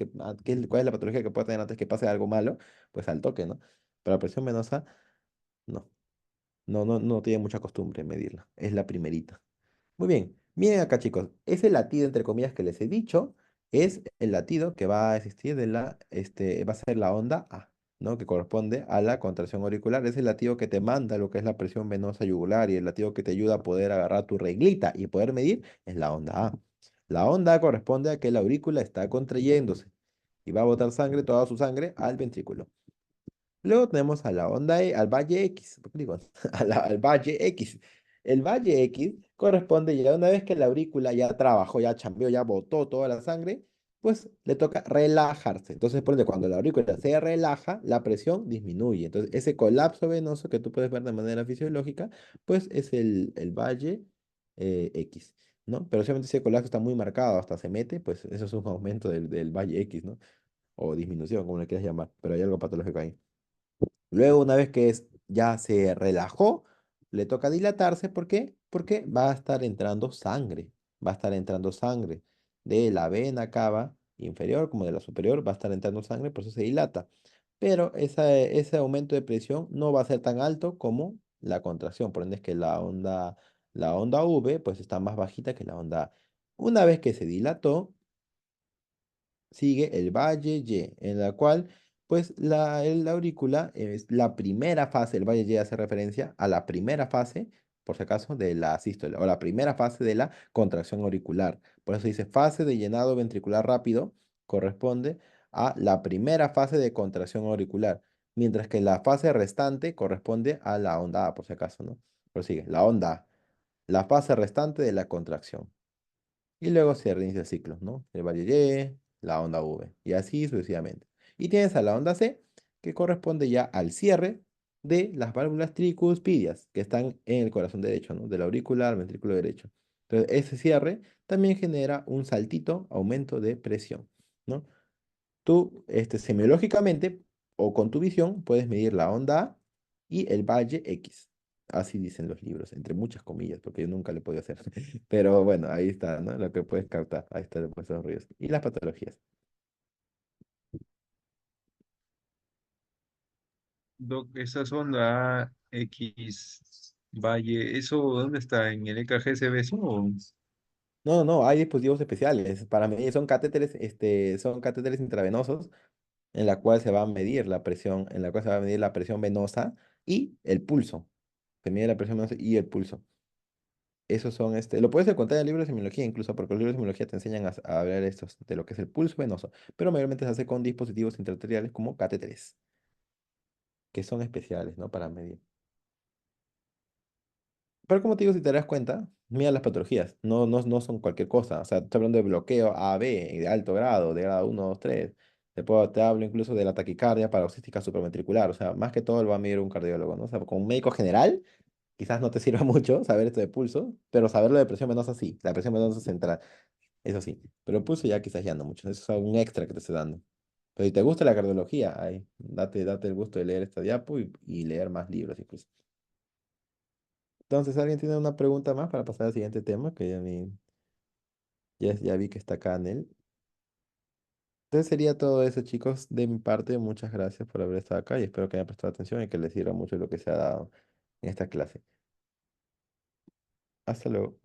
cuál es la patología que puede tener antes que pase algo malo, pues al toque, ¿no? Pero la presión venosa, no, no tiene mucha costumbre en medirla, es la primerita. Muy bien, miren acá chicos, ese latido entre comillas que les he dicho es el latido que va a existir va a ser la onda A, ¿no? Que corresponde a la contracción auricular, es el latido que te manda lo que es la presión venosa yugular y el latido que te ayuda a poder agarrar tu reglita y poder medir es la onda A. La onda A corresponde a que la aurícula está contrayéndose y va a botar sangre, toda su sangre al ventrículo. Luego tenemos a la onda al valle X, ¿por qué digo? Al valle X. El valle X corresponde ya una vez que la aurícula ya trabajó, ya chambeó, ya botó toda la sangre, pues le toca relajarse. Entonces, por ende, cuando la aurícula se relaja, la presión disminuye. Entonces, ese colapso venoso que tú puedes ver de manera fisiológica, pues es el valle X, ¿no? Pero obviamente si el colapso está muy marcado, hasta se mete, pues eso es un aumento del valle X, ¿no? O disminución, como le quieras llamar, pero hay algo patológico ahí. Luego, una vez que ya se relajó, le toca dilatarse. ¿Por qué? Porque va a estar entrando sangre. Va a estar entrando sangre de la vena cava inferior como de la superior. Va a estar entrando sangre, por eso se dilata. Pero ese aumento de presión no va a ser tan alto como la contracción. Por ende, es que la onda V pues está más bajita que la onda A. Una vez que se dilató, sigue el Valle Y, en la cual, pues, la aurícula es la primera fase, el Valle Y hace referencia a la primera fase, por si acaso, de la sístole, o la primera fase de la contracción auricular. Por eso dice fase de llenado ventricular rápido, corresponde a la primera fase de contracción auricular, mientras que la fase restante corresponde a la onda A, por si acaso, ¿no? Prosigue, la onda A, la fase restante de la contracción. Y luego se reinicia el ciclo, ¿no? El valle Y, la onda V, y así sucesivamente. Y tienes a la onda C, que corresponde ya al cierre de las válvulas tricuspidias, que están en el corazón derecho, ¿no? De la aurícula al ventrículo derecho. Entonces, ese cierre también genera un saltito, aumento de presión, ¿no? Tú, semiológicamente, o con tu visión, puedes medir la onda A y el valle X. Así dicen los libros, entre muchas comillas, porque yo nunca lo he podido hacer. Pero bueno, ahí está, ¿no? Lo que puedes captar. Ahí está después de los ruidos. Y las patologías. Doc, esa sonda X Valle, ¿eso dónde está? ¿En el EKG se ve eso? No, no, hay dispositivos especiales para medir, son catéteres intravenosos en la cual se va a medir la presión, en la cual se va a medir la presión venosa y el pulso. Se mide la presión venosa y el pulso. Esos son, lo puedes encontrar en el libro de semiología incluso, porque los libros de semiología te enseñan a ver estos, de lo que es el pulso venoso, pero mayormente se hace con dispositivos intraarteriales como catéteres, que son especiales, ¿no? Para medir. Pero como te digo, si te das cuenta, mira las patologías, no son cualquier cosa. O sea, estoy hablando de bloqueo A B de alto grado, de grado 1 2 3. Te hablo incluso de la taquicardia paroxística supraventricular. O sea, más que todo lo va a medir un cardiólogo, ¿no? O sea, como un médico general, quizás no te sirva mucho saber esto de pulso, pero saberlo de presión venosa sí, la presión venosa central, eso sí. Pero el pulso ya quizás ya no mucho, eso es un extra que te estoy dando. Pero si te gusta la cardiología, ahí, date el gusto de leer esta diapo y leer más libros incluso. Entonces, ¿alguien tiene una pregunta más para pasar al siguiente tema? Que ya vi que está acá en él. Entonces sería todo eso, chicos, de mi parte. Muchas gracias por haber estado acá y espero que hayan prestado atención y que les sirva mucho lo que se ha dado en esta clase. Hasta luego.